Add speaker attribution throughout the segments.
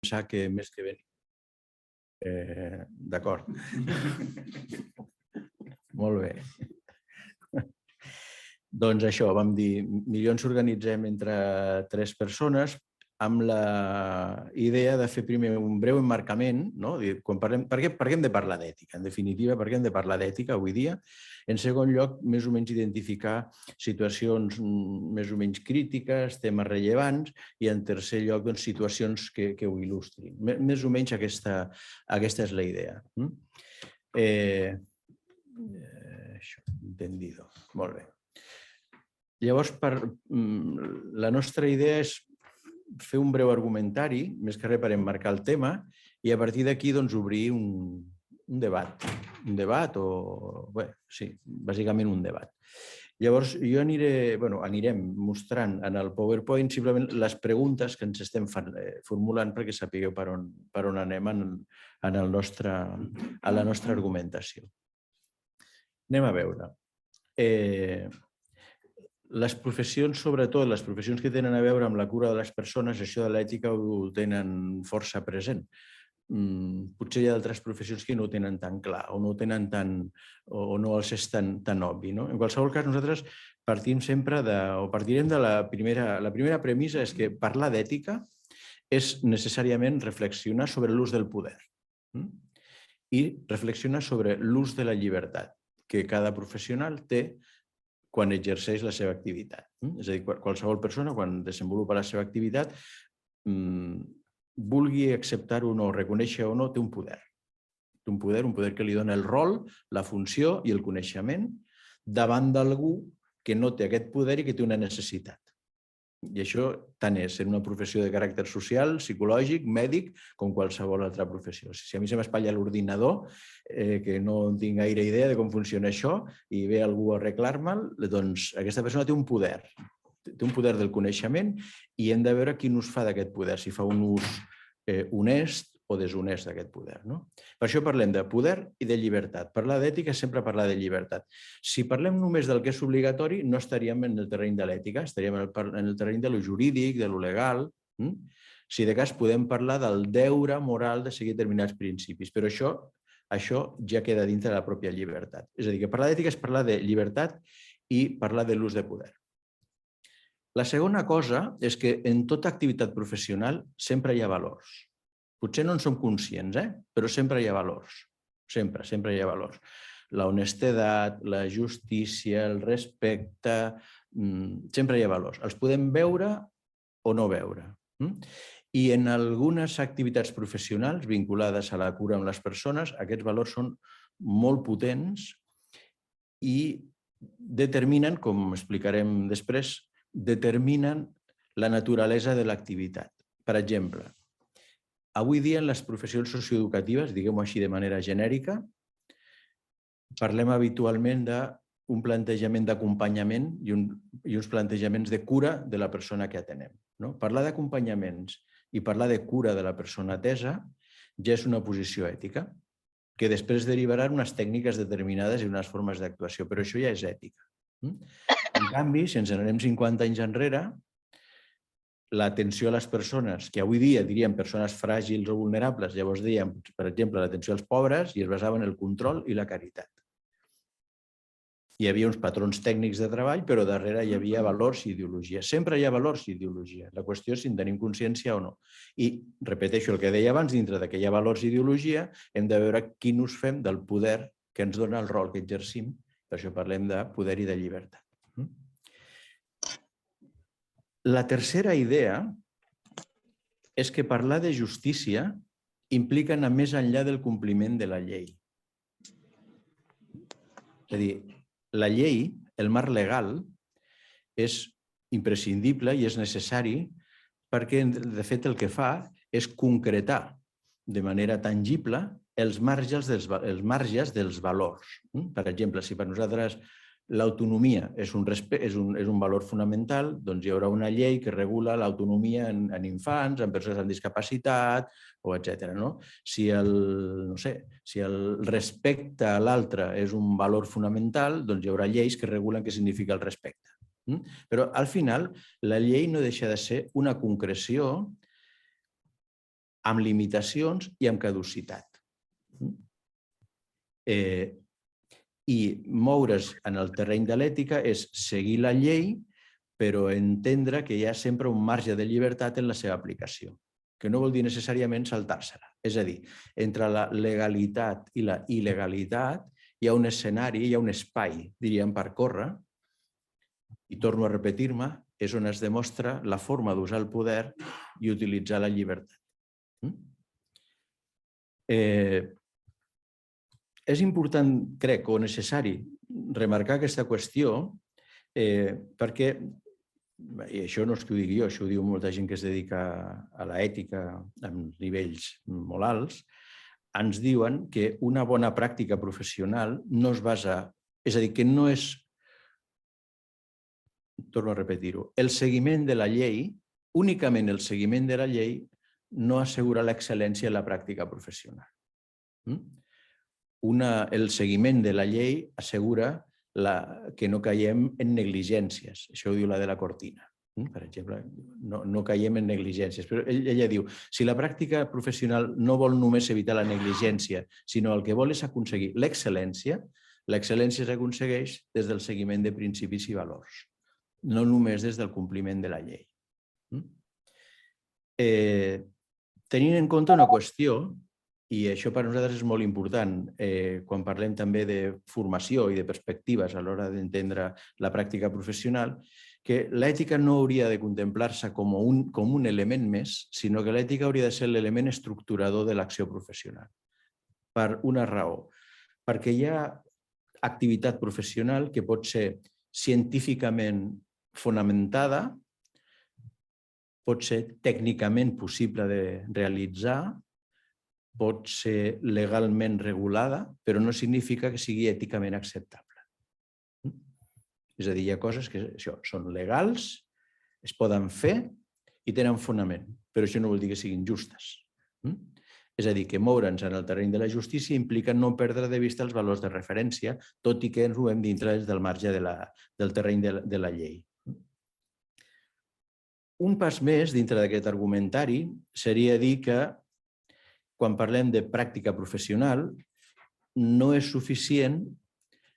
Speaker 1: pensar que més que venir. D'acord. Molt bé. Doncs això, vam dir, millor ens organitzem entre 3 persones amb la idea de fer primer un breu emmarcament, no? Per què hem de parlar d'ètica? En definitiva, per què hem de parlar d'ètica avui dia? En segon lloc, més o menys identificar situacions més o menys crítiques, temes rellevants, i en tercer lloc, doncs, situacions que ho il·lustrin. Més o menys aquesta és la idea. Això, entendido. Molt bé. Llavors, la nostra idea és fer un breu argumentari, més que res per emmarcar el tema, i a partir d'aquí obrir un debat. Un debat o... bé, sí, bàsicament un debat. Llavors, jo anirem mostrant en el PowerPoint simplement les preguntes que ens estem formulant perquè sapigueu per on anem a la nostra argumentació. Anem a veure. Les professions, sobretot les professions que tenen a veure amb la cura de les persones, això de l'ètica ho tenen força present. Potser hi ha altres professions que no ho tenen tan clar o no ho tenen o no els és tan obvi. En qualsevol cas, nosaltres partirem de la primera premissa és que parlar d'ètica és necessàriament reflexionar sobre l'ús del poder i reflexionar sobre l'ús de la llibertat que cada professional té quan exerceix la seva activitat. És a dir, qualsevol persona, quan desenvolupa la seva activitat, vulgui acceptar-ho o no, reconèixer o no, té un poder. Té un poder que li dona el rol, la funció i el coneixement davant d'algú que no té aquest poder i que té una necessitat. I això tant és en una professió de caràcter social, psicològic, mèdic, com qualsevol altra professió. Si a mi se m'espatlla l'ordinador, que no tinc gaire idea de com funciona això, i ve algú a arreglar-me'l, doncs aquesta persona té un poder. Té un poder del coneixement i hem de veure quin ús fa d'aquest poder, si fa un ús honest o deshonest d'aquest poder. Per això parlem de poder i de llibertat. Parlar d'ètica és sempre parlar de llibertat. Si parlem només del que és obligatori, no estaríem en el terreny de l'ètica, estaríem en el terreny de lo jurídic, de lo legal. Si de cas podem parlar del deure moral de seguir determinats principis, però això ja queda dintre de la pròpia llibertat. És a dir, que parlar d'ètica és parlar de llibertat i parlar de l'ús de poder. La segona cosa és que en tota activitat professional sempre hi ha valors. Potser no en som conscients, però sempre hi ha valors. Sempre hi ha valors. La honestedat, la justícia, el respecte, sempre hi ha valors. Els podem veure o no veure. I en algunes activitats professionals vinculades a la cura amb les persones, aquests valors són molt potents i determinen, com explicarem després, determinen la naturalesa de l'activitat. Per exemple, avui dia en les professions socioeducatives, diguem-ho així de manera genèrica, parlem habitualment d'un plantejament d'acompanyament i uns plantejaments de cura de la persona que atenem. Parlar d'acompanyaments i parlar de cura de la persona atesa ja és una posició ètica, que després derivarà en unes tècniques determinades i unes formes d'actuació, però això ja és ètica. En canvi, si ens n'anem 50 anys enrere, l'atenció a les persones, que avui dia diríem persones fràgils o vulnerables, llavors dèiem, per exemple, l'atenció als pobres i es basava en el control i la caritat. Hi havia uns patrons tècnics de treball, però darrere hi havia valors i ideologia. Sempre hi ha valors i ideologia. La qüestió és si en tenim consciència o no. I repeteixo el que deia abans, dintre que hi ha valors i ideologia, hem de veure quin ús fem del poder que ens dona el rol que exercim. Per això parlem de poder i de llibertat. La tercera idea és que parlar de justícia implica anar més enllà del compliment de la llei. És a dir, la llei, el marc legal, és imprescindible i és necessari perquè, de fet, el que fa és concretar de manera tangible els marges dels valors. Per exemple, si per nosaltres l'autonomia és un valor fonamental, doncs hi haurà una llei que regula l'autonomia en infants, en persones amb discapacitat, etc. Si el respecte a l'altre és un valor fonamental, doncs hi haurà lleis que regulen què significa el respecte. Però al final la llei no deixa de ser una concreció amb limitacions i amb caducitat. I moure's en el terreny de l'ètica és seguir la llei, però entendre que hi ha sempre un marge de llibertat en la seva aplicació, que no vol dir necessàriament saltar-se-la. És a dir, entre la legalitat i la il·legalitat hi ha un escenari, hi ha un espai, diríem, per córrer, i torno a repetir-me, és on es demostra la forma d'usar el poder i utilitzar la llibertat. És important, crec, o necessari remarcar aquesta qüestió perquè, i això no és que ho digui jo, això ho diu molta gent que es dedica a l'ètica amb nivells molt alts, ens diuen que una bona pràctica professional no es basa, és a dir, que no és, torno a repetir-ho, el seguiment de la llei, únicament el seguiment de la llei no assegura l'excel·lència en la pràctica professional. El seguiment de la llei assegura que no caiem en negligències. Això ho diu la de la Cortina. Per exemple, no caiem en negligències. Però ella diu, si la pràctica professional no vol només evitar la negligència, sinó el que vol és aconseguir l'excel·lència, l'excel·lència s'aconsegueix des del seguiment de principis i valors, no només des del compliment de la llei. Tenint en compte una qüestió, i això per nosaltres és molt important quan parlem també de formació i de perspectives a l'hora d'entendre la pràctica professional, que l'ètica no hauria de contemplar-se com un element més, sinó que l'ètica hauria de ser l'element estructurador de l'acció professional. Per una raó. Perquè hi ha activitat professional que pot ser científicament fonamentada, pot ser tècnicament possible de realitzar, pot ser legalment regulada, però no significa que sigui èticament acceptable. És a dir, hi ha coses que són legals, es poden fer i tenen fonament, però això no vol dir que siguin justes. És a dir, que moure'ns en el terreny de la justícia implica no perdre de vista els valors de referència, tot i que ens movem dintre del marge del terreny de la llei. Un pas més dintre d'aquest argumentari seria dir que quan parlem de pràctica professional, no és suficient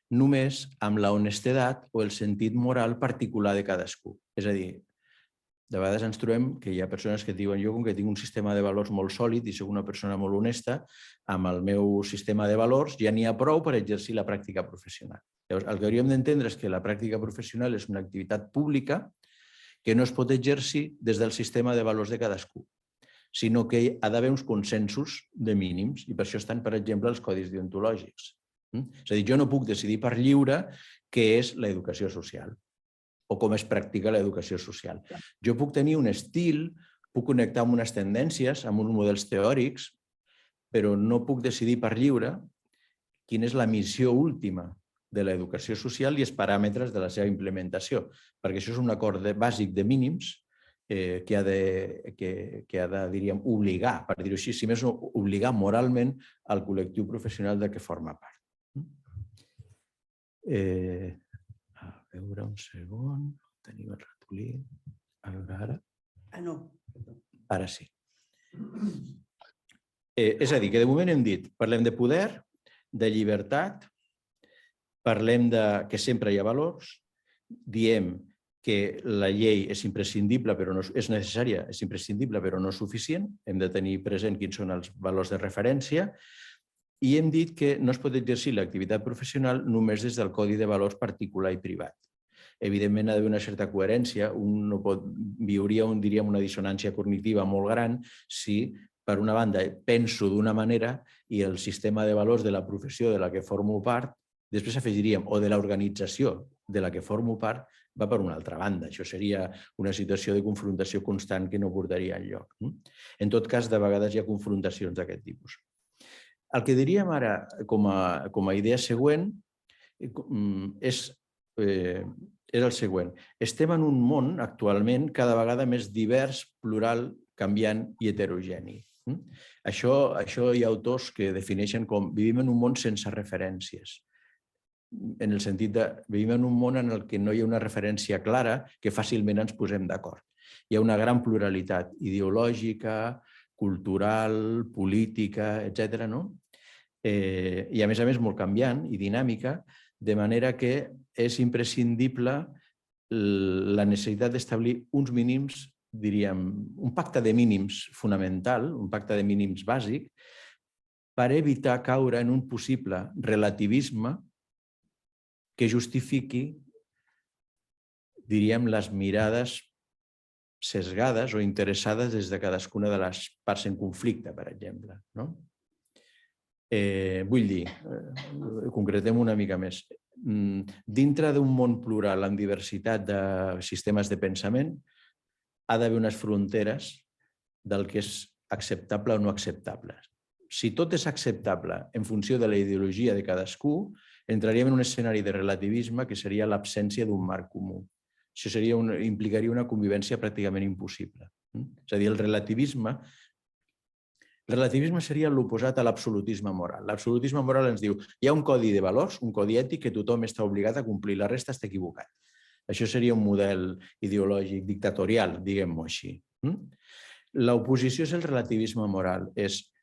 Speaker 1: només amb la honestedat o el sentit moral particular de cadascú. És a dir, de vegades ens trobem que hi ha persones que diuen jo, com que tinc un sistema de valors molt sòlid i soc una persona molt honesta, amb el meu sistema de valors ja n'hi ha prou per exercir la pràctica professional. Llavors, el que hauríem d'entendre és que la pràctica professional és una activitat pública que no es pot exercir des del sistema de valors de cadascú, sinó que hi ha d'haver uns consensos de mínims, i per això estan, per exemple, els codis deontològics. És a dir, jo no puc decidir per lliure què és l'educació social o com es practica l'educació social. Jo puc tenir un estil, puc connectar amb unes tendències, amb uns models teòrics, però no puc decidir per lliure quina és la missió última de l'educació social i els paràmetres de la seva implementació, perquè això és un acord bàsic de mínims que ha de, diríem, obligar, per dir-ho així, si més no, obligar moralment al col·lectiu professional de què forma part. A veure, un segon, tenim el ratolí. A veure ara.
Speaker 2: Ah, no.
Speaker 1: Ara sí. És a dir, que de moment hem dit, parlem de poder, de llibertat, parlem que sempre hi ha valors, diem que la llei és imprescindible, però no és necessària, és imprescindible, però no és suficient. Hem de tenir present quins són els valors de referència i hem dit que no es pot exercir l'activitat professional només des del codi de valors particular i privat. Evidentment, ha d'haver una certa coherència. Un no pot viuria, diríem, una dissonància cognitiva molt gran si, per una banda, penso d'una manera i el sistema de valors de la professió de la que formo part, després afegiríem, o de l'organització de la que formo part, va per una altra banda. Això seria una situació de confrontació constant que no portaria enlloc. En tot cas, de vegades hi ha confrontacions d'aquest tipus. El que diríem ara com a idea següent és el següent. Estem en un món actualment cada vegada més divers, plural, canviant i heterogeni. Això hi ha autors que defineixen com vivim en un món sense referències, en el sentit de vivim en un món en el que no hi ha una referència clara que fàcilment ens posem d'acord. Hi ha una gran pluralitat ideològica, cultural, política, etc. I a més molt canviant i dinàmica, de manera que és imprescindible la necessitat d'establir uns mínims, diríem, un pacte de mínims fonamental, un pacte de mínims bàsic, per evitar caure en un possible relativisme que justifiqui, diríem, les mirades sesgades o interessades des de cadascuna de les parts en conflicte, per exemple. Vull dir, concretem una mica més. Dintre d'un món plural amb diversitat de sistemes de pensament, ha d'haver unes fronteres del que és acceptable o no acceptable. Si tot és acceptable en funció de la ideologia de cadascú, entraríem en un escenari de relativisme que seria l'absència d'un marc comú. Això implicaria una convivència pràcticament impossible. És a dir, el relativisme seria l'oposat a l'absolutisme moral. L'absolutisme moral ens diu hi ha un codi de valors, un codi ètic que tothom està obligat a complir, la resta està equivocat. Això seria un model ideològic dictatorial, diguem-ho així. L'oposició és el relativisme moral.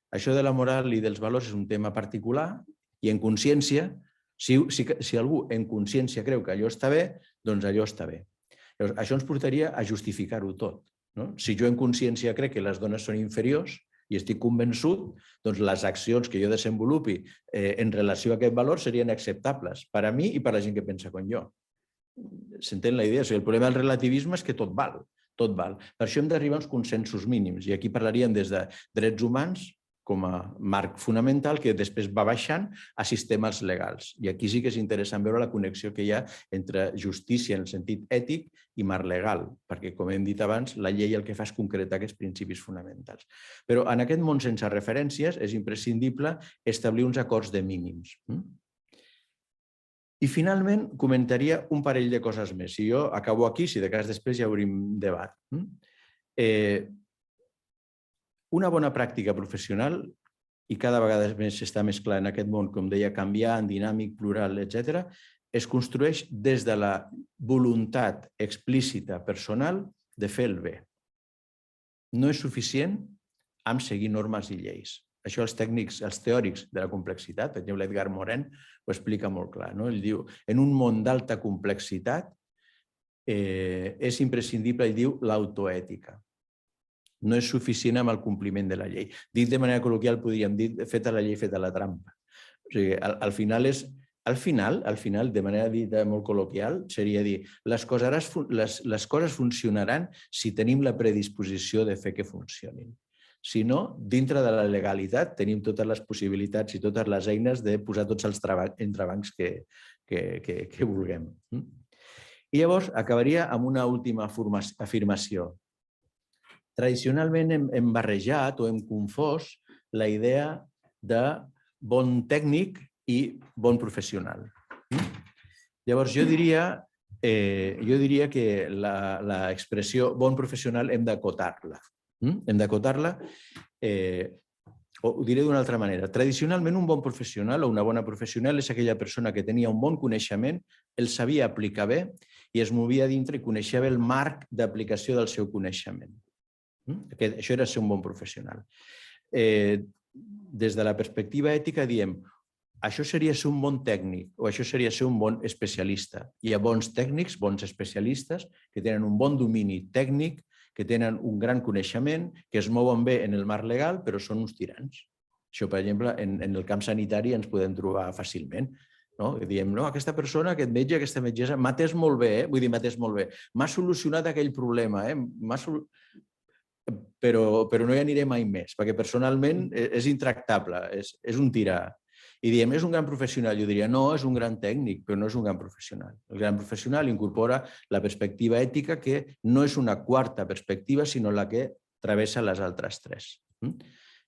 Speaker 1: Això de la moral i dels valors és un tema particular i en consciència, si algú en consciència creu que allò està bé, doncs allò està bé. Això ens portaria a justificar-ho tot. Si jo en consciència crec que les dones són inferiors i estic convençut, doncs les accions que jo desenvolupi en relació a aquest valor serien acceptables per a mi i per a la gent que pensa com jo. S'entén la idea? El problema del relativisme és que tot val. Tot val. Per això hem d'arribar a uns consensos mínims. I aquí parlaríem des de drets humans com a marc fonamental que després va baixant a sistemes legals. I aquí sí que és interessant veure la connexió que hi ha entre justícia en el sentit ètic i marc legal, perquè, com hem dit abans, la llei el que fa és concretar aquests principis fonamentals. Però en aquest món sense referències és imprescindible establir uns acords de mínims. I finalment comentaria un parell de coses més. Si jo acabo aquí, si de cas després ja obrim debat. Una bona pràctica professional, i cada vegada més està més clar en aquest món, com deia, canviant, dinàmic, plural, etc., es construeix des de la voluntat explícita personal de fer el bé. No és suficient amb seguir normes i lleis. Això els teòrics de la complexitat, per exemple, Edgar Morin ho explica molt clar. Ell diu, en un món d'alta complexitat és imprescindible, ell diu, l'autoètica. No és suficient amb el compliment de la llei. Dit de manera col·loquial, podríem dir, feta la llei, feta la trampa. O sigui, al final, de manera dita molt col·loquial, seria dir, les coses funcionaran si tenim la predisposició de fer que funcionin. Si no, dintre de la legalitat tenim totes les possibilitats i totes les eines de posar tots els entrebancs que vulguem. I llavors acabaria amb una última afirmació. Tradicionalment hem barrejat o hem confós la idea de bon tècnic i bon professional. Llavors, jo diria que l'expressió bon professional hem d'acotar-la. Hem d'acotar-la, ho diré d'una altra manera. Tradicionalment, un bon professional o una bona professional és aquella persona que tenia un bon coneixement, el sabia aplicar bé i es movia dintre i coneixia bé el marc d'aplicació del seu coneixement. Això era ser un bon professional. Des de la perspectiva ètica diem això seria ser un bon tècnic o això seria ser un bon especialista. Hi ha bons tècnics, bons especialistes que tenen un bon domini tècnic, que tenen un gran coneixement, que es mouen bé en el marc legal, però són uns tirans. Això, per exemple, en el camp sanitari ens podem trobar fàcilment. Diem, aquesta persona, aquest metge, aquesta metgessa, m'ha atès molt bé, vull dir, m'ha atès molt bé, m'ha solucionat aquell problema, però no hi aniré mai més, perquè personalment és intractable, és un tirà. I diem, és un gran professional. Jo diria, no, és un gran tècnic, però no és un gran professional. El gran professional incorpora la perspectiva ètica, que no és una quarta perspectiva, sinó la que travessa les altres tres.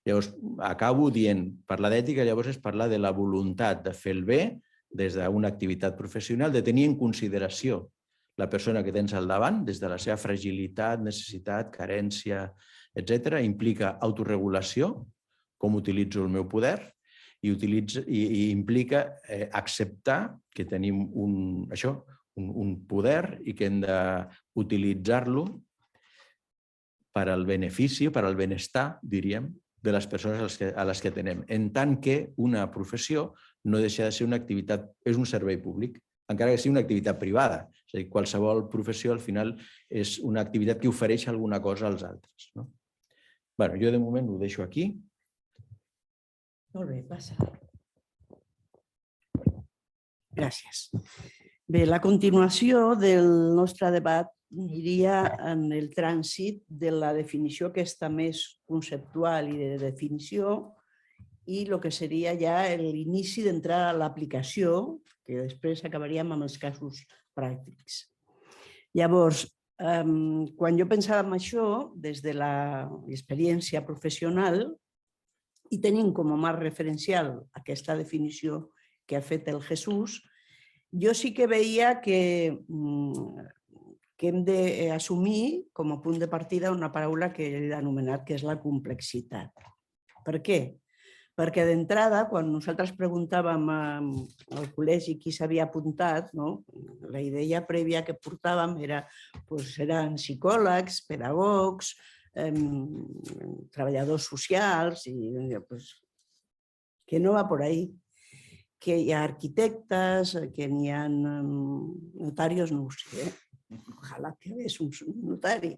Speaker 1: Llavors, acabo dient, parlar d'ètica llavors és parlar de la voluntat de fer el bé des d'una activitat professional, de tenir en consideració la persona que tens al davant, des de la seva fragilitat, necessitat, carència, etc. Implica autorregulació, com utilitzo el meu poder, i implica acceptar que tenim un poder i que hem d'utilitzar-lo per al benefici, per al benestar, diríem, de les persones a les que atenem, en tant que una professió no deixa de ser una activitat, és un servei públic, encara que sigui una activitat privada. És a dir, qualsevol professió al final és una activitat que ofereix alguna cosa als altres. Bé, jo de moment ho deixo aquí.
Speaker 2: Molt bé, passa. Gràcies. Bé, la continuació del nostre debat aniria en el trànsit de la definició aquesta més conceptual i de definició i el que seria ja l'inici d'entrar a l'aplicació, que després acabaríem amb els casos pràctics. Llavors, quan jo pensava en això, des de l'experiència professional, i tenim com a marc referencial aquesta definició que ha fet el Jesús, jo sí que veia que hem d'assumir com a punt de partida una paraula que ell ha anomenat, que és la complexitat. Per què? Perquè d'entrada, quan nosaltres preguntàvem al col·legi qui s'havia apuntat, la idea prèvia que portàvem eren psicòlegs, pedagogs, treballadors socials, que no va per ahí. Que hi ha arquitectes, que n'hi ha notarios, no ho sé, ojalà que hagués un notari.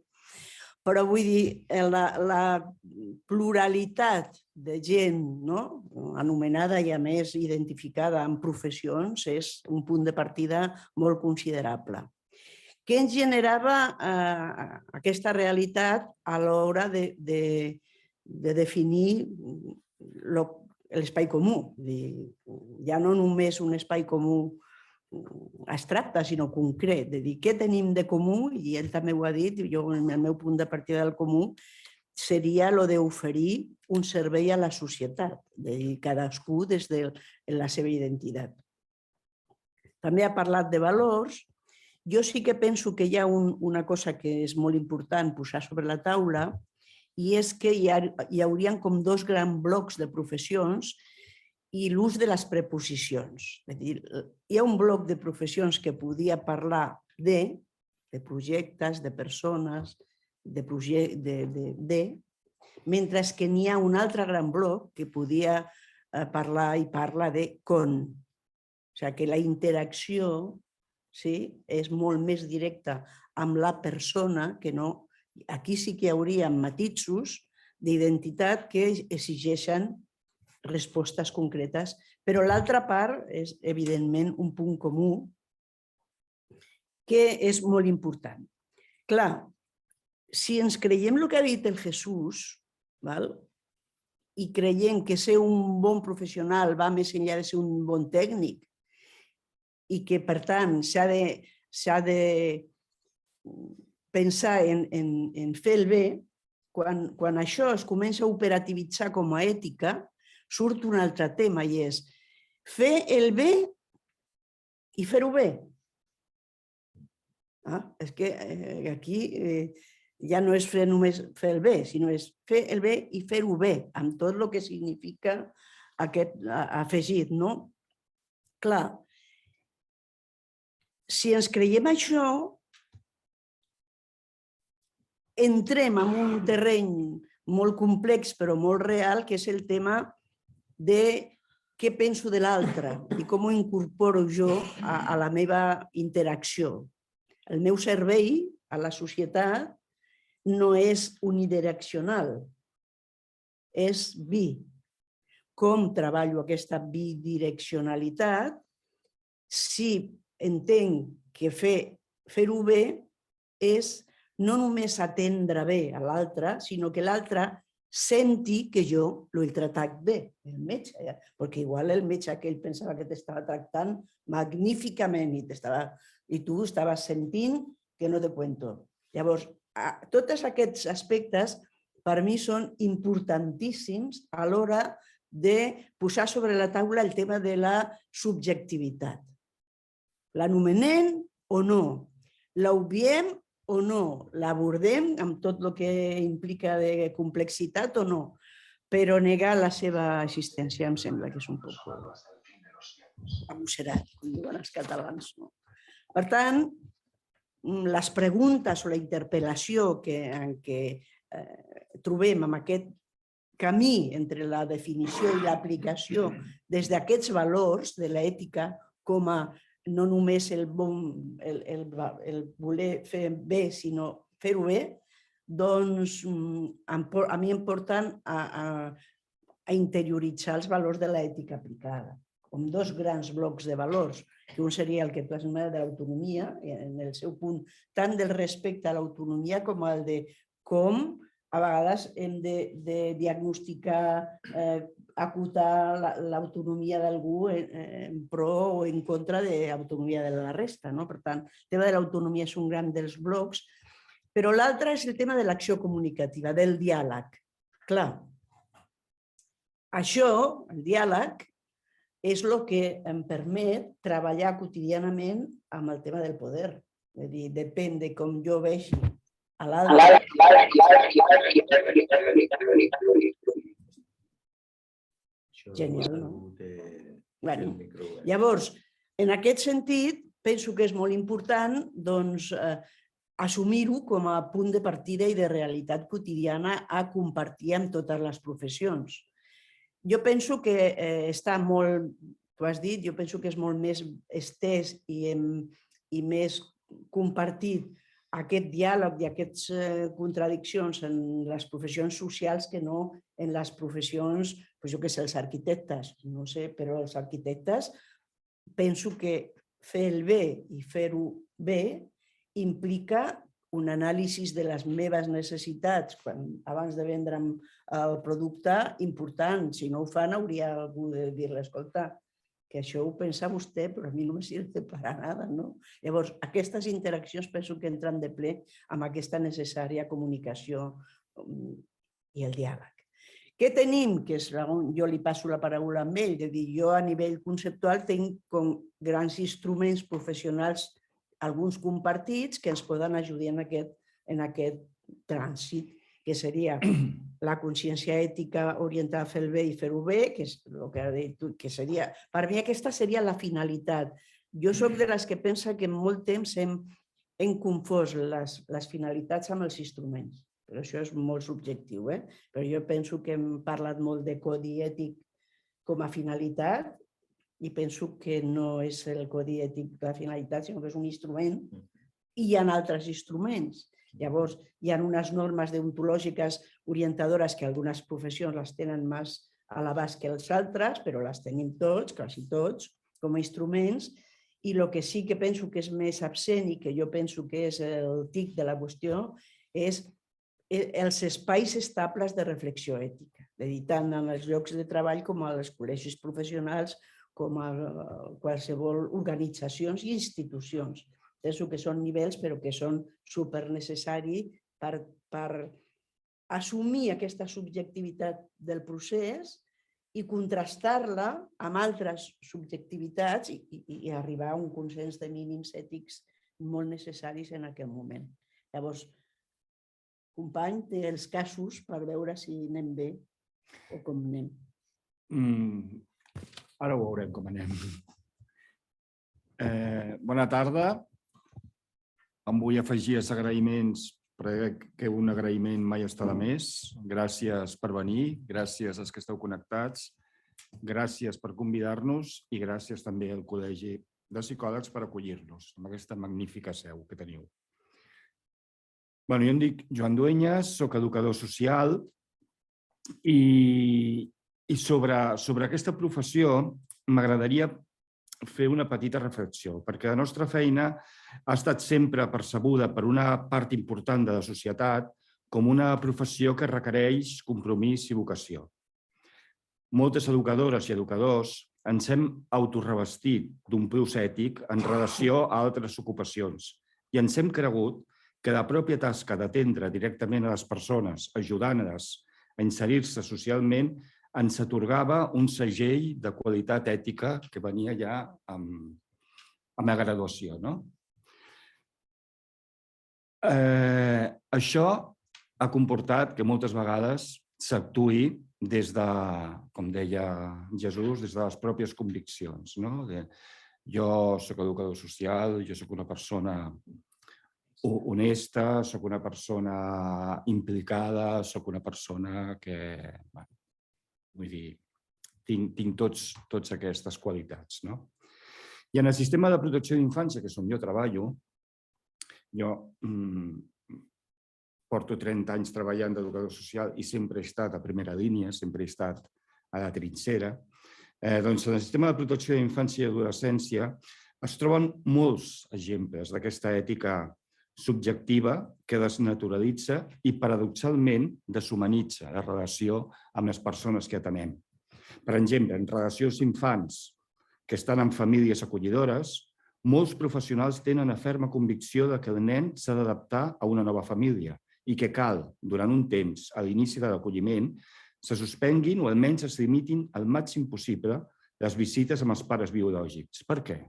Speaker 2: Però vull dir, la pluralitat de gent anomenada i a més identificada en professions és un punt de partida molt considerable. Què ens generava aquesta realitat a l'hora de definir l'espai comú? Ja no només un espai comú abstracte, sinó concret, de dir què tenim de comú, i ell també ho ha dit, jo el meu punt de partida del comú seria el d'oferir un servei a la societat, de dir cadascú des de la seva identitat. També ha parlat de valors. Jo sí que penso que hi ha una cosa que és molt important posar sobre la taula i és que hi haurien com dos grans blocs de professions i l'ús de les preposicions. És a dir, hi ha un bloc de professions que podia parlar de projectes, de persones, mentre que n'hi ha un altre gran bloc que podia parlar i parla de con. O sigui, que la interacció és molt més directa amb la persona que no. Aquí sí que hi hauria matisos d'identitat que exigeixen respostes concretes, però l'altra part és, evidentment, un punt comú que és molt important. Clar, si ens creiem el que ha dit el Jesús i creiem que ser un bon professional va més enllà de ser un bon tècnic i que, per tant, s'ha de pensar en fer el bé, quan això es comença a operativitzar com a ètica, surt un altre tema i és fer el bé i fer-ho bé. És que aquí ja no és només fer el bé, sinó és fer el bé i fer-ho bé, amb tot el que significa aquest afegit. Clar, si ens creiem això, entrem en un terreny molt complex però molt real, que és el tema de què penso de l'altre i com ho incorporo jo a la meva interacció. El meu servei a la societat no és unidireccional, és bi. Com treballo aquesta bidireccionalitat si entenc que fer-ho bé és no només atendre bé a l'altre, sinó que l'altre senti que jo l'he tractat bé, el metge, perquè igual el metge aquell pensava que t'estava tractant magníficament i tu estaves sentint que no te cuento. Llavors, tots aquests aspectes per mi són importantíssims a l'hora de posar sobre la taula el tema de la subjectivitat. L'anomenem o no? L'obviem o no? L'abordem amb tot el que implica de complexitat o no? Però negar la seva existència em sembla que és un poc amusserat, com diuen els catalans. Per tant, les preguntes o la interpel·lació en què trobem amb aquest camí entre la definició i l'aplicació des d'aquests valors de l'ètica com a no només el voler fer bé, sinó fer-ho bé, doncs a mi em porten a interioritzar els valors de l'ètica aplicada, com dos grans blocs de valors, que un seria el que tu has anomenat de l'autonomia, en el seu punt tant del respecte a l'autonomia com el de com a vegades hem de diagnosticar, acotar l'autonomia d'algú en pro o en contra de l'autonomia de la resta. Per tant, el tema de l'autonomia és un gran dels blocs, però l'altre és el tema de l'acció comunicativa, del diàleg. Clar, això, el diàleg, és el que em permet treballar quotidianament amb el tema del poder. És a dir, depèn de com jo vegi a l'altre. Genial, no? Llavors, en aquest sentit, penso que és molt important assumir-ho com a punt de partida i de realitat quotidiana a compartir amb totes les professions. Jo penso que està molt, tu has dit, jo penso que és molt més estès i més compartit aquest diàleg i aquestes contradiccions en les professions socials que no en les professions, jo què sé, els arquitectes, no sé, però els arquitectes penso que fer el bé i fer-ho bé implica un anàlisi de les meves necessitats abans de vendre'm el producte important. Si no ho fan, hauria algú de dir-li, escolta, que això ho pensa vostè, però a mi no me sirve para nada. Llavors, aquestes interaccions penso que entren de ple amb aquesta necessària comunicació i el diàleg. Què tenim? Que és on jo li passo la paraula a ell. És a dir, jo a nivell conceptual tinc com grans instruments professionals, alguns compartits, que ens poden ajudar en aquest trànsit, que seria la consciència ètica orientada a fer el bé i fer-ho bé, que és el que ha dit tu, que seria... Per mi aquesta seria la finalitat. Jo soc de les que pensa que en molt temps hem confós les finalitats amb els instruments. Però això és molt subjectiu, però jo penso que hem parlat molt de codi ètic com a finalitat i penso que no és el codi ètic la finalitat, sinó que és un instrument i hi ha altres instruments. Llavors, hi ha unes normes deontològiques orientadores que algunes professions les tenen més a l'abast que els altres, però les tenim tots, quasi tots, com a instruments, i el que sí que penso que és més absent i que jo penso que és el tic de la qüestió és els espais estables de reflexió ètica, és a dir, tant en els llocs de treball com als col·legis professionals, com a qualsevol organitzacions i institucions. Penso que són nivells, però que són supernecessaris per assumir aquesta subjectivitat del procés i contrastar-la amb altres subjectivitats i arribar a un consens de mínims ètics molt necessaris en aquell moment. Llavors, company, té els casos per veure si anem bé o com anem.
Speaker 3: Ara ho veurem com anem. Bona tarda. Em vull afegir els agraïments, perquè crec que un agraïment mai està de més. Gràcies per venir, gràcies als que esteu connectats, gràcies per convidar-nos i gràcies també al Col·legi de Psicòlegs per acollir-nos amb aquesta magnífica seu que teniu. Jo em dic Joan Dueñas, soc educador social i sobre aquesta professió m'agradaria fer una petita reflexió, perquè la nostra feina ha estat sempre percebuda per una part important de la societat com una professió que requereix compromís i vocació. Moltes educadores i educadors ens hem autorrevestit d'un plus ètic en relació a altres ocupacions i ens hem cregut que la pròpia tasca d'atendre directament a les persones, ajudant-les a inserir-se socialment, ens atorgava un segell de qualitat ètica que venia ja amb la graduació. Això ha comportat que moltes vegades s'actuï des de, com deia Jesús, des de les pròpies conviccions. Jo soc educador social, jo soc una persona honesta, sóc una persona implicada, sóc una persona que, vull dir, tinc tots aquestes qualitats. I en el sistema de protecció d'infància, que és on jo treballo, jo porto 30 anys treballant d'educador social i sempre he estat a primera línia, sempre he estat a la trinxera. Doncs en el sistema de protecció d'infància i adolescència es troben molts exemples d'aquesta ètica subjectiva que desnaturalitza i paradoxalment deshumanitza la relació amb les persones que atenem. Per exemple, en relacions infants que estan en famílies acollidores, molts professionals tenen una ferma convicció que el nen s'ha d'adaptar a una nova família i que cal, durant un temps, a l'inici de l'acolliment, se suspenguin o almenys es limitin al màxim possible les visites amb els pares biològics. Per què?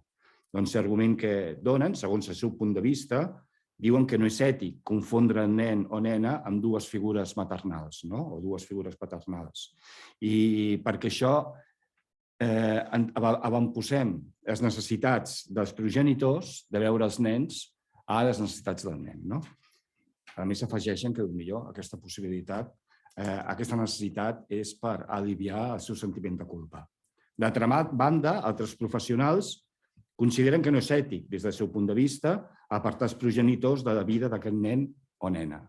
Speaker 3: Doncs l'argument que donen, segons el seu punt de vista, diuen que no és ètic confondre el nen o nena amb dues figures maternals o dues figures paternals. I perquè això avantposem les necessitats dels progenitors de veure els nens a les necessitats del nen. A més, afegeixen que potser aquesta possibilitat, aquesta necessitat és per aliviar el seu sentiment de culpa. D'altra banda, altres professionals consideren que no és ètic, des del seu punt de vista, apartar els progenitors de la vida d'aquest nen o nena.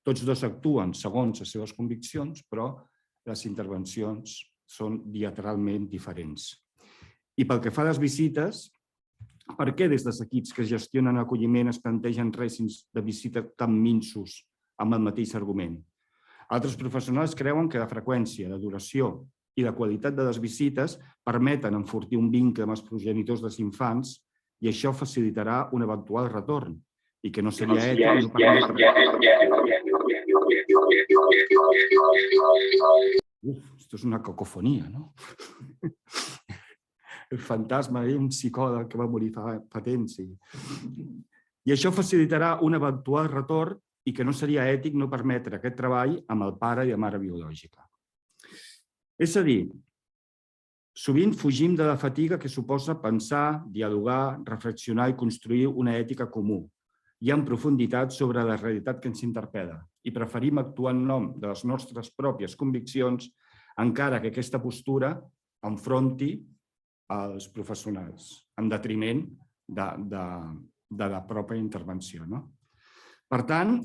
Speaker 3: Tots dos actuen segons les seves conviccions, però les intervencions són diametralment diferents. I pel que fa a les visites, per què des dels equips que gestionen acolliment es plantegen règims de visita tan minsos amb el mateix argument? Altres professionals creuen que la freqüència, la duració i la qualitat de les visites permeten enfortir un vincle amb els progenitors dels infants i això facilitarà un eventual retorn i que no seria ètic no permetre... Esto és una cacofonia, no? El fantasma d'un psicòleg que va morir fa temps. I això facilitarà un eventual retorn i que no seria ètic no permetre aquest treball amb el pare i la mare biològica. És a dir, sovint fugim de la fatiga que suposa pensar, dialogar, reflexionar i construir una ètica comú i en profunditat sobre la realitat que ens interpel·la i preferim actuar en nom de les nostres pròpies conviccions encara que aquesta postura enfronti els professionals en detriment de la pròpia intervenció. Per tant,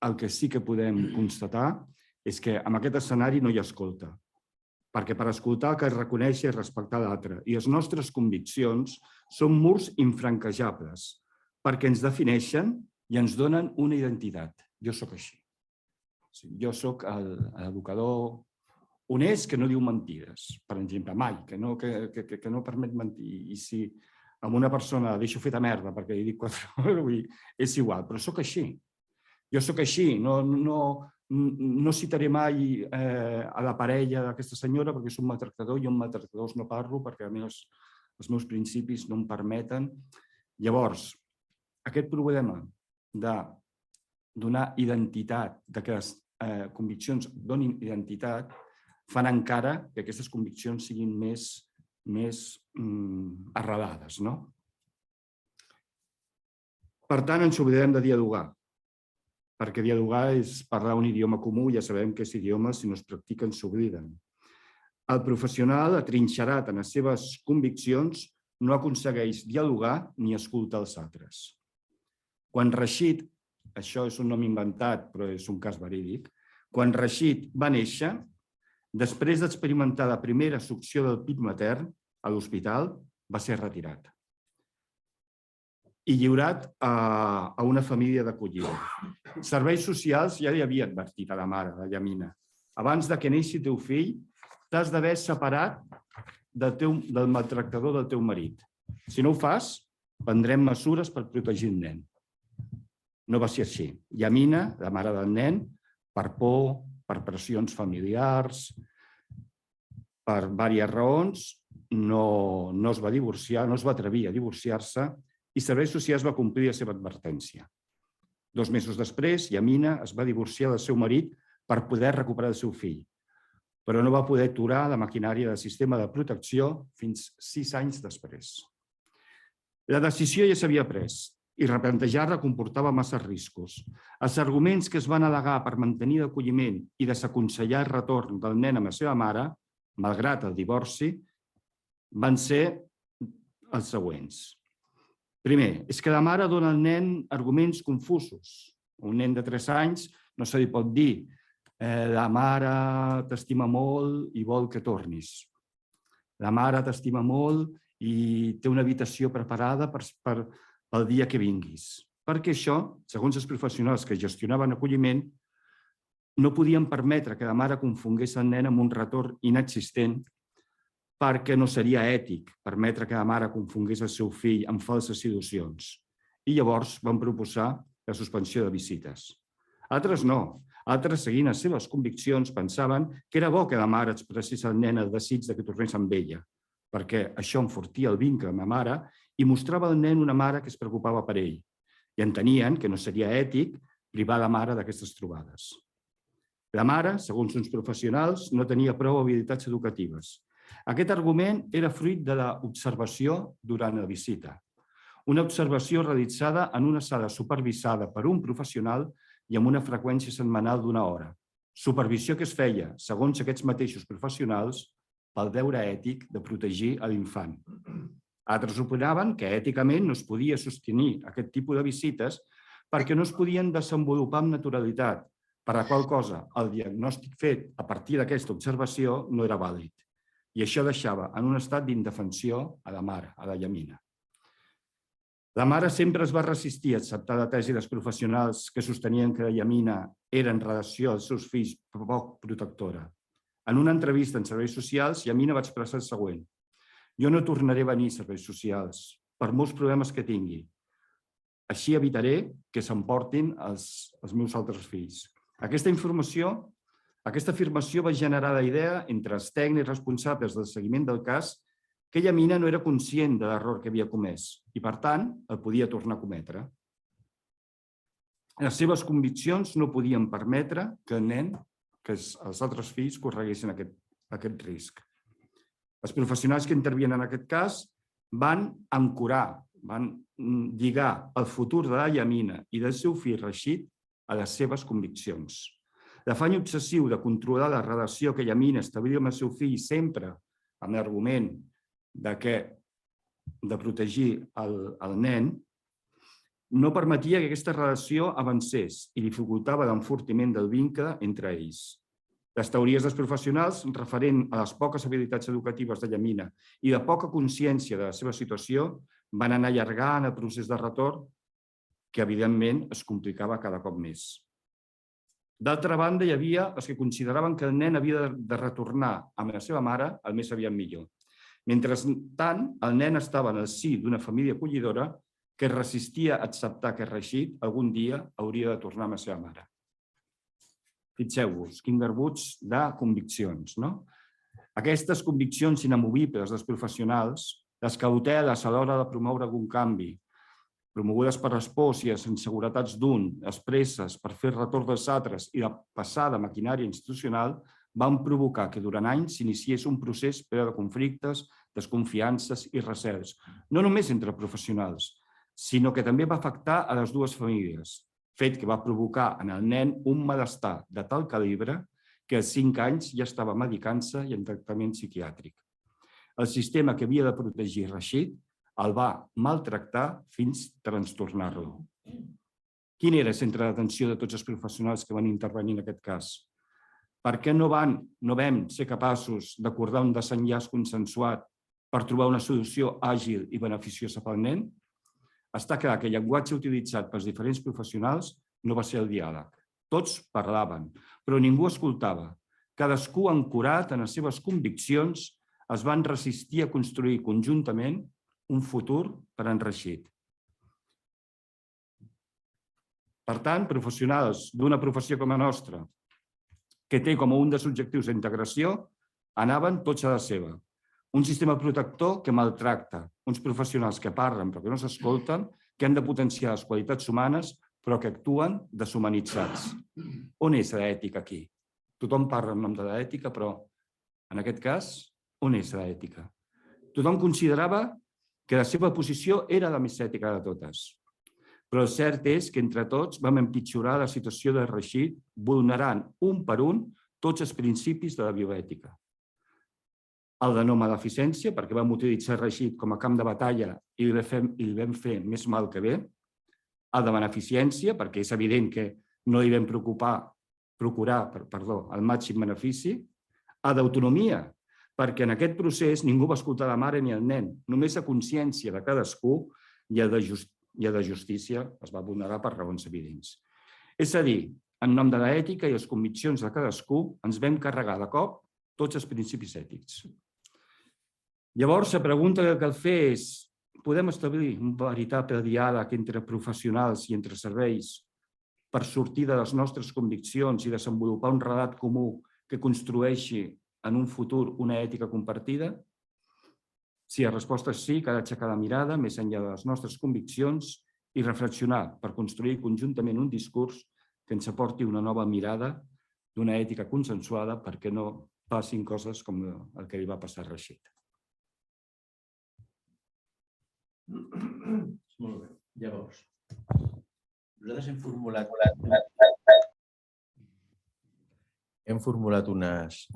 Speaker 3: el que sí que podem constatar és que en aquest escenari no hi ha escolta, perquè per escoltar cal reconèixer i respectar l'altre. I les nostres conviccions són murs infranquejables, perquè ens defineixen i ens donen una identitat. Jo sóc així. Jo sóc l'educador honest que no diu mentides, per exemple, mai, que no permet mentir. I si amb una persona deixo feta merda perquè li dic 4 hores, és igual, però sóc així. Jo sóc així, no citaré mai a la parella d'aquesta senyora perquè és un maltractador i jo amb maltractadors no parlo perquè a més els meus principis no em permeten. Llavors, aquest problema de donar identitat, que les conviccions donin identitat, fan encara que aquestes conviccions siguin més arrelades. Per tant, ens oblidarem de dialogar, perquè dialogar és parlar un idioma comú, ja sabem que els idiomes, si no es practiquen, s'obliden. El professional, atrinxerat en les seves conviccions, no aconsegueix dialogar ni escoltar els altres. Quan Rashid, això és un nom inventat, però és un cas verídic, quan Rashid va néixer, després d'experimentar la primera succió del pit matern a l'hospital, va ser retirat i lliurat a una família d'acollida. Serveis socials ja li havia advertit a la mare, la Yamina. Abans que neixi el teu fill, t'has d'haver separat del maltractador del teu marit. Si no ho fas, prendrem mesures per protegir el nen. No va ser així. Yamina, la mare del nen, per por, per pressions familiars, per diverses raons, no es va divorciar, no es va atrevir a divorciar-se i Serveis Socials va complir la seva advertència. 2 mesos després, Yamina es va divorciar del seu marit per poder recuperar el seu fill, però no va poder aturar la maquinària del sistema de protecció fins 6 anys després. La decisió ja s'havia pres i replantejar-la comportava massa riscos. Els arguments que es van al·legar per mantenir l'acolliment i desaconsellar el retorn del nen amb la seva mare, malgrat el divorci, van ser els següents. Primer, és que la mare dona al nen arguments confusos. Un nen de 3 anys no se li pot dir la mare t'estima molt i vol que tornis. La mare t'estima molt i té una habitació preparada pel dia que vinguis. Perquè això, segons els professionals que gestionaven acolliment, no podien permetre que la mare confongués el nen amb un retorn inexistent perquè no seria ètic permetre que la mare confongués el seu fill amb falses il·lusions. I llavors van proposar la suspensió de visites. Altres no. Altres, seguint les seves conviccions, pensaven que era bo que la mare expressés al nen el desig que tornés amb ella, perquè això enfortia el vincle amb la mare i mostrava al nen una mare que es preocupava per ell. I entenien que no seria ètic privar la mare d'aquestes trobades. La mare, segons uns professionals, no tenia prou habilitats educatives. Aquest argument era fruit de l'observació durant la visita. Una observació realitzada en una sala supervisada per un professional i amb una freqüència setmanal d'1 hora. Supervisió que es feia, segons aquests mateixos professionals, pel deure ètic de protegir l'infant. Altres opinaven que èticament no es podia sostenir aquest tipus de visites perquè no es podien desenvolupar amb naturalitat, per la qual cosa el diagnòstic fet a partir d'aquesta observació no era vàlid. I això deixava en un estat d'indefensió a la mare, a la Yamina. La mare sempre es va resistir a acceptar la tesi dels professionals que sostenien que la Yamina era en relació als seus fills poc protectora. En una entrevista en Serveis Socials, Yamina va expressar el següent: jo no tornaré a venir a Serveis Socials per molts problemes que tingui. Així evitaré que s'emportin els meus altres fills. Aquesta afirmació va generar la idea entre els tècnics responsables del seguiment del cas que Yamina no era conscient de l'error que havia comès i, per tant, el podia tornar a cometre. Les seves conviccions no podien permetre que el nen, que els altres fills, correguessin aquest risc. Els professionals que intervien en aquest cas van ancorar, van lligar el futur de la Yamina i del seu fill Rashid a les seves conviccions. L'afany obsessiu de controlar la relació que Yamina establia amb el seu fill sempre amb l'argument de protegir el nen, no permetia que aquesta relació avancés i dificultava l'enfortiment del vincle entre ells. Les teories dels professionals referent a les poques habilitats educatives de Yamina i de poca consciència de la seva situació van anar allargant el procés de retorn que, evidentment, es complicava cada cop més. D'altra banda, hi havia els que consideraven que el nen havia de retornar amb la seva mare el més aviat millor. Mentrestant, el nen estava en el si d'una família acollidora que es resistia a acceptar que Rashid algun dia hauria de tornar amb la seva mare. Fixeu-vos, quin garbuix de conviccions, no? Aquestes conviccions inamovibles dels professionals, les cauteles a l'hora de promoure algun canvi, promogudes per les pors i les inseguretats d'un, les presses per fer retorn dels altres i la passada maquinària institucional, van provocar que durant anys s'iniciés un procés ple de conflictes, desconfiances i recels, no només entre professionals, sinó que també va afectar a les dues famílies, fet que va provocar en el nen un malestar de tal calibre que als 5 anys ja estava medicant-se i en tractament psiquiàtric. El sistema que havia de protegir Rashid el va maltractar fins a trastornar-lo. Quin era el centre d'atenció de tots els professionals que van intervenir en aquest cas? Per què no vam ser capaços d'acordar un desenllaç consensuat per trobar una solució àgil i beneficiosa pel nen? Està clar que el llenguatge utilitzat pels diferents professionals no va ser el diàleg. Tots parlaven, però ningú escoltava. Cadascú, ancorat en les seves conviccions, es van resistir a construir conjuntament un futur per a en Rashid. Per tant, professionals d'una professió com la nostra, que té com un dels objectius d'integració, anaven tots a la seva. Un sistema protector que maltracta, uns professionals que parlen però que no s'escolten, que han de potenciar les qualitats humanes però que actuen deshumanitzats. On és l'ètica aquí? Tothom parla en nom de l'ètica, però en aquest cas, on és l'ètica? Tothom considerava que la seva posició era la més ètica de totes. Però el cert és que entre tots vam empitjorar la situació de Reixit vulnerant un per un tots els principis de la bioètica. El de no maleficència, perquè vam utilitzar Reixit com a camp de batalla i li vam fer més mal que bé. El de beneficència, perquè és evident que no li vam procurar el màxim benefici. El d'autonomia, perquè en aquest procés ningú va escoltar la mare ni el nen, només la consciència de cadascú i el de justícia es va vulnerar per raons evidents. És a dir, en nom de l'ètica i les conviccions de cadascú, ens vam carregar de cop tots els principis ètics. Llavors, la pregunta que cal fer és: podem establir un veritable diàleg entre professionals i entre serveis per sortir de les nostres conviccions i desenvolupar un relat comú que construeixi en un futur una ètica compartida? Si la resposta és sí, cal aixecar la mirada més enllà de les nostres conviccions i reflexionar per construir conjuntament un discurs que ens aporti una nova mirada d'una ètica consensuada perquè no passin coses com el que li va passar a Reixit.
Speaker 1: Molt bé. Llavors, nosaltres hem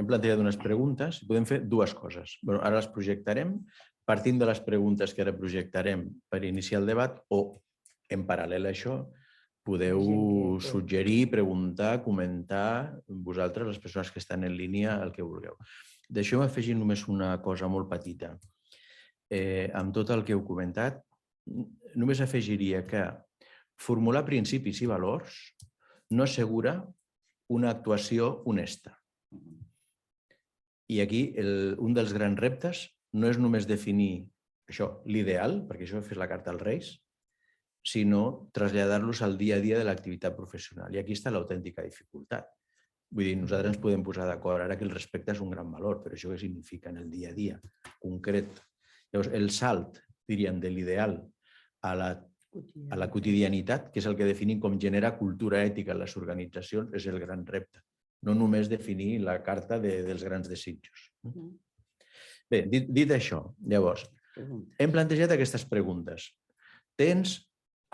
Speaker 1: plantejat unes preguntes i podem fer dues coses. Ara les projectarem, partint de les preguntes que ara projectarem per iniciar el debat, o en paral·lel a això podeu suggerir, preguntar, comentar vosaltres, les persones que estan en línia, el que vulgueu. Deixeu-me afegir només una cosa molt petita. Amb tot el que heu comentat, només afegiria que formular principis i valors no assegura una actuació honesta. I aquí un dels grans reptes no és només definir l'ideal, perquè això és la carta als Reis, sinó traslladar-los al dia a dia de l'activitat professional. I aquí està l'autèntica dificultat. Vull dir, nosaltres ens podem posar d'acord ara que el respecte és un gran valor, però això què significa en el dia a dia concret? Llavors, el salt, diríem, de l'ideal a la quotidianitat, que és el que definim com genera cultura ètica en les organitzacions, és el gran repte. No només definir la carta dels grans desitjos. Bé, dit això, llavors, hem plantejat aquestes preguntes.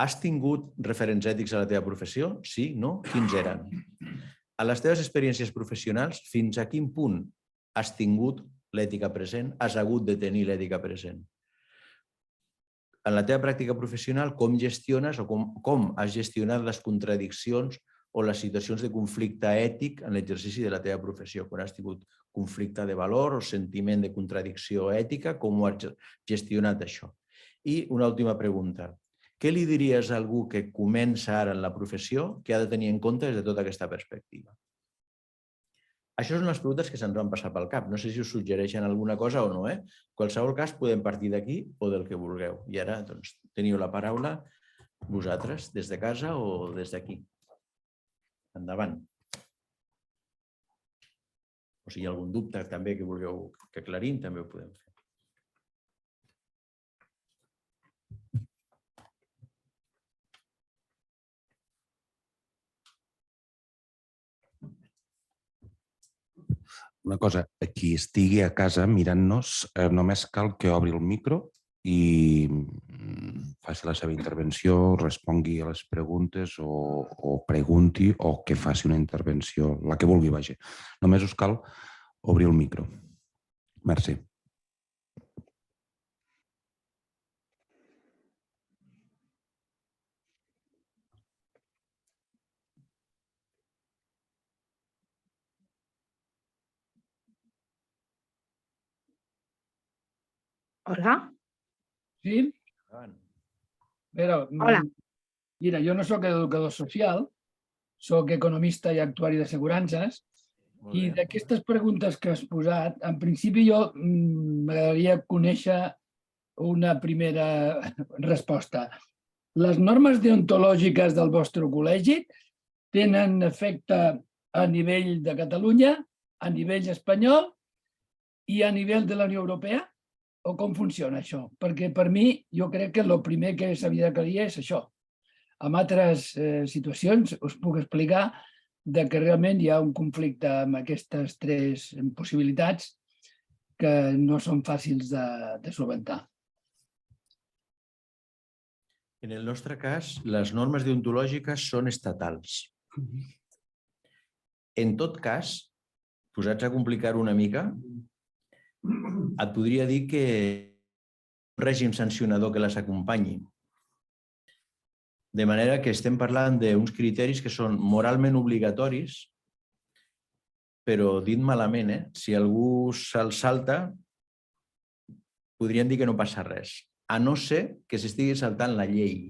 Speaker 1: Has tingut referents ètics a la teva professió? Sí? No? Quins eren? A les teves experiències professionals, fins a quin punt has tingut l'ètica present? Has hagut de tenir l'ètica present? En la teva pràctica professional, com gestiones o com has gestionat les contradiccions o les situacions de conflicte ètic en l'exercici de la teva professió? Quan has tingut conflicte de valor o sentiment de contradicció ètica, com ho has gestionat això? I una última pregunta. Què li diries a algú que comença ara en la professió que ha de tenir en compte des de tota aquesta perspectiva? Això són les preguntes que se'ns van passar pel cap. No sé si us suggereixen alguna cosa o no. En qualsevol cas, podem partir d'aquí o del que vulgueu. I ara teniu la paraula vosaltres, des de casa o des d'aquí. Endavant. O si hi ha algun dubte també que vulgueu que aclarim, també ho podem fer.
Speaker 4: Una cosa, qui estigui a casa mirant-nos, només cal que obri el micro i faci la seva intervenció, respongui a les preguntes o pregunti o que faci una intervenció, la que vulgui, vaja. Només us cal obrir el micro. Merci.
Speaker 5: Hola.
Speaker 6: Sí? Però,
Speaker 5: Hola.
Speaker 6: mira, jo no sóc educador social, sóc economista i actuari d'assegurances, i d'aquestes preguntes que has posat, en principi jo m'agradaria conèixer una primera resposta. Les normes deontològiques del vostre col·legi tenen efecte a nivell de Catalunya, a nivell espanyol i a nivell de la Unió Europea? O com funciona això? Perquè per mi jo crec que el primer que s'havia d'aclarir és això. En altres situacions us puc explicar que realment hi ha un conflicte amb aquestes tres possibilitats que no són fàcils de solventar.
Speaker 1: En el nostre cas, les normes deontològiques són estatals. En tot cas, posats a complicar una mica, et podria dir que un règim sancionador que les acompanyi. De manera que estem parlant d'uns criteris que són moralment obligatoris, però dit malament, si algú se'l salta, podríem dir que no passa res, a no ser que s'estigui saltant la llei.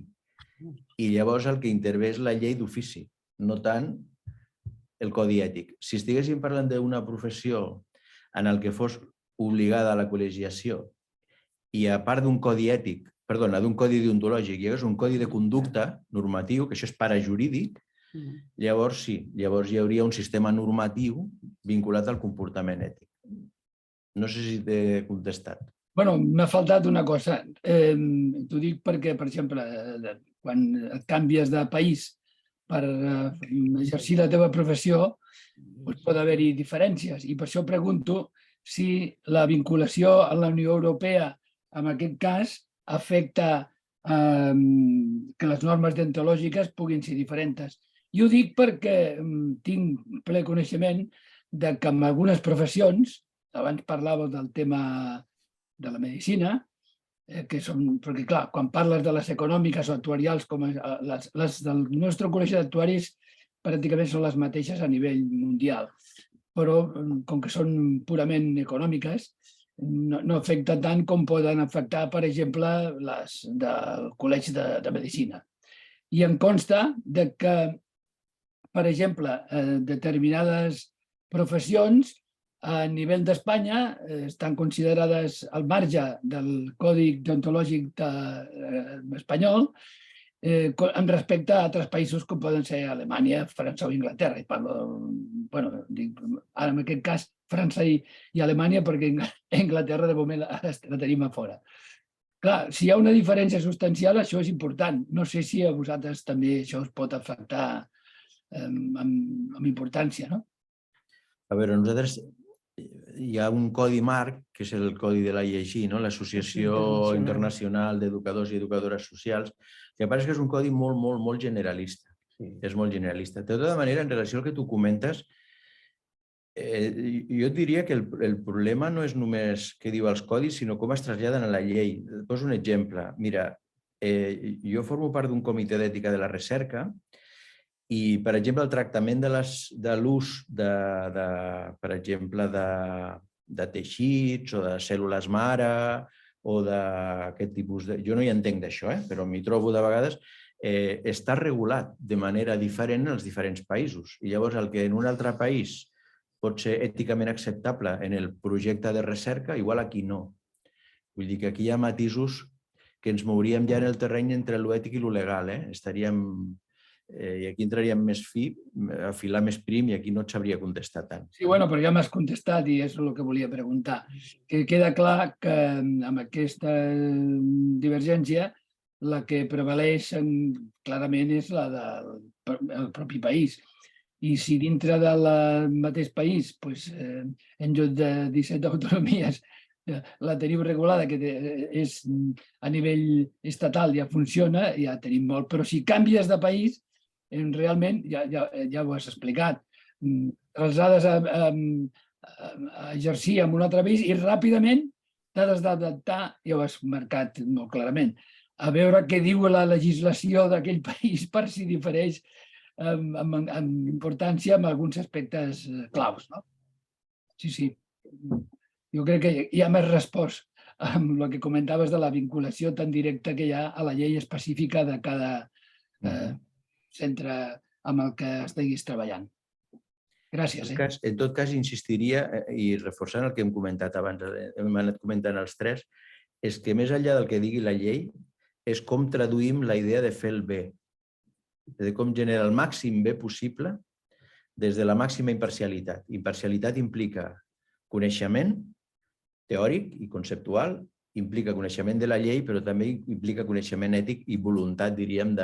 Speaker 1: I llavors el que intervé és la llei d'ofici, no tant el codi ètic. Si estiguéssim parlant d'una professió en el que fos obligada a la col·legiació i a part d'un codi ètic, perdona, d'un codi deontològic, hi hagués un codi de conducta normatiu, que això és parajurídic, llavors sí, llavors hi hauria un sistema normatiu vinculat al comportament ètic. No sé si t'he contestat.
Speaker 6: Bueno, m'ha faltat una cosa. T'ho dic perquè, per exemple, quan et canvies de país per exercir la teva professió, pot haver-hi diferències. I per això pregunto si la vinculació a la Unió Europea, en aquest cas, afecta que les normes deontològiques puguin ser diferents. Jo ho dic perquè tinc ple coneixement de que en algunes professions, abans parlàveu del tema de la medicina, perquè clar, quan parles de les econòmiques o actuarials, com les del nostre col·legi d'actuaris pràcticament són les mateixes a nivell mundial, però com que són purament econòmiques, no afecta tant com poden afectar, per exemple, les del Col·legi de Medicina. I em consta que, per exemple, determinades professions a nivell d'Espanya estan considerades al marge del Codi Deontològic espanyol en respecte a altres països com poden ser Alemanya, França o Anglaterra. I parlo, bueno, en aquest cas, França i Alemanya, perquè Anglaterra de moment la tenim a fora. Clar, si hi ha una diferència substancial, això és important. No sé si a vosaltres també això us pot afectar amb importància, no?
Speaker 1: A veure, nosaltres hi ha un codi marc, que és el codi de l'AIG, l'Associació Internacional d'Educadors i Educadores Socials, que pareix que és un codi molt generalista. És molt generalista. De tota manera, en relació al que tu comentes, jo et diria que el problema no és només què diu els codis, sinó com es traslladen a la llei. Et poso un exemple. Mira, jo formo part d'un comitè d'ètica de la recerca i, per exemple, el tractament de l'ús, per exemple, de teixits o de cèl·lules mare o d'aquest tipus de... Jo no hi entenc d'això, però m'hi trobo de vegades. Està regulat de manera diferent en els diferents països. I llavors el que en un altre país pot ser èticament acceptable en el projecte de recerca, igual aquí no. Vull dir que aquí hi ha matisos que ens mouríem ja en el terreny entre l'ètic i lo legal. I aquí entraríem més fi, a filar més prim, i aquí no et sabria contestar tant.
Speaker 6: Sí, bueno, però ja m'has contestat i és el que volia preguntar. Que queda clar que amb aquesta divergència la que prevaleix clarament és la del propi país. I si dintre del mateix país, en lloc de 17 autonomies, la tenim regulada, que és a nivell estatal, ja funciona, ja tenim molt. Però si canvies de país, realment, ja ho has explicat, trasllades a exercir en un altre país i ràpidament t'has d'adaptar, ja ho has marcat molt clarament, a veure què diu la legislació d'aquell país per si difereix amb importància en alguns aspectes claus. Sí. Jo crec que ja m'has respost amb el que comentaves de la vinculació tan directa que hi ha a la llei específica de cada centre amb el que estiguis treballant. Gràcies.
Speaker 1: En tot cas, insistiria, i reforçant el que hem comentat abans, hem anat comentant els tres, és que més enllà del que digui la llei, és com traduïm la idea de fer el bé, de com generar el màxim bé possible des de la màxima imparcialitat. Imparcialitat implica coneixement teòric i conceptual, implica coneixement de la llei, però també implica coneixement ètic i voluntat, diríem,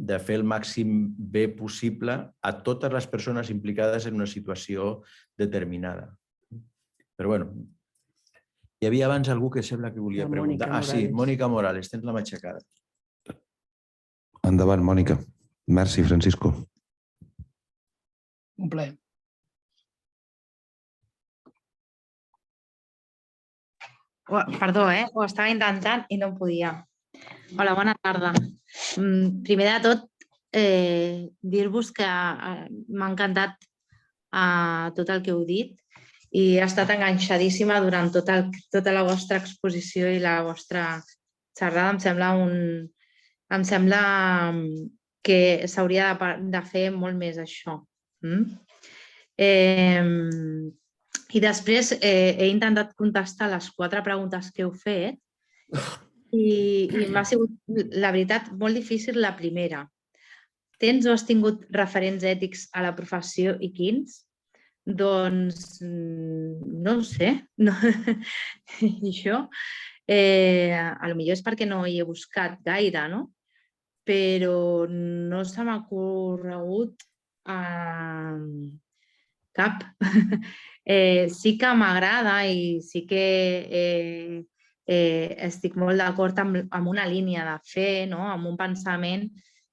Speaker 1: de fer el màxim bé possible a totes les persones implicades en una situació determinada. Però, bueno, Hi havia abans algú que sembla que volia
Speaker 2: La Mònica
Speaker 1: preguntar. Ah, sí,
Speaker 2: Morales.
Speaker 1: Mònica Morales, tens la mà aixecada.
Speaker 4: Endavant, Mònica. Merci, Francisco.
Speaker 6: Un plaer.
Speaker 5: Perdó, ho estava intentant i no podia. Hola, bona tarda. Primer de tot, dir-vos que m'ha encantat tot el que heu dit i he estat enganxadíssima durant tota la vostra exposició i la vostra xerrada. Em sembla que s'hauria de fer molt més això. I després he intentat contestar les 4 preguntes que heu fet i m'ha sigut, la veritat, molt difícil la primera. Tens o has tingut referents ètics a la professió i quins? Doncs no ho sé. I això potser és perquè no hi he buscat gaire, no? Però no se m'ha corregut cap. Sí que m'agrada i sí que estic molt d'acord amb una línia de fer, amb un pensament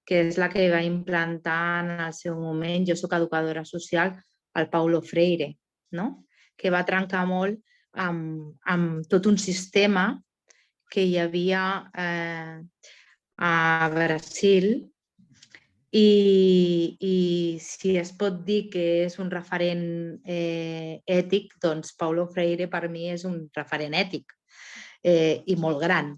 Speaker 5: que és la que va implantar en el seu moment. Jo soc educadora social, el Paulo Freire, que va trencar molt amb tot un sistema que hi havia a Brasil i si es pot dir que és un referent ètic, doncs Paulo Freire per mi és un referent ètic i molt gran,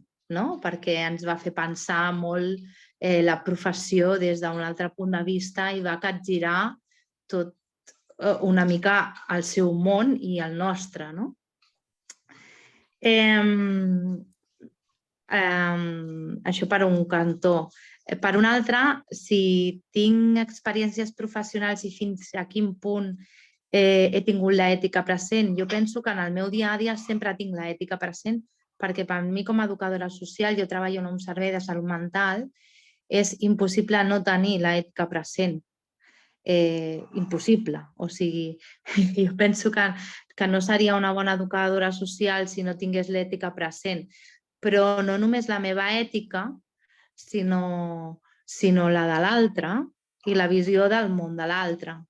Speaker 5: perquè ens va fer pensar molt la professió des d'un altre punt de vista i va capgirar tot una mica el seu món i el nostre. Això per un cantó. Per un altre, si tinc experiències professionals i fins a quin punt he tingut l'ètica present, jo penso que en el meu dia a dia sempre tinc l'ètica present perquè per mi com a educadora social, jo treballo en un servei de salut mental, és impossible no tenir l'ètica present. Impossible. O sigui, jo penso que no seria una bona educadora social si no tingués l'ètica present. Però no només la meva ètica, sinó la de l'altre i la visió del món de l'altre.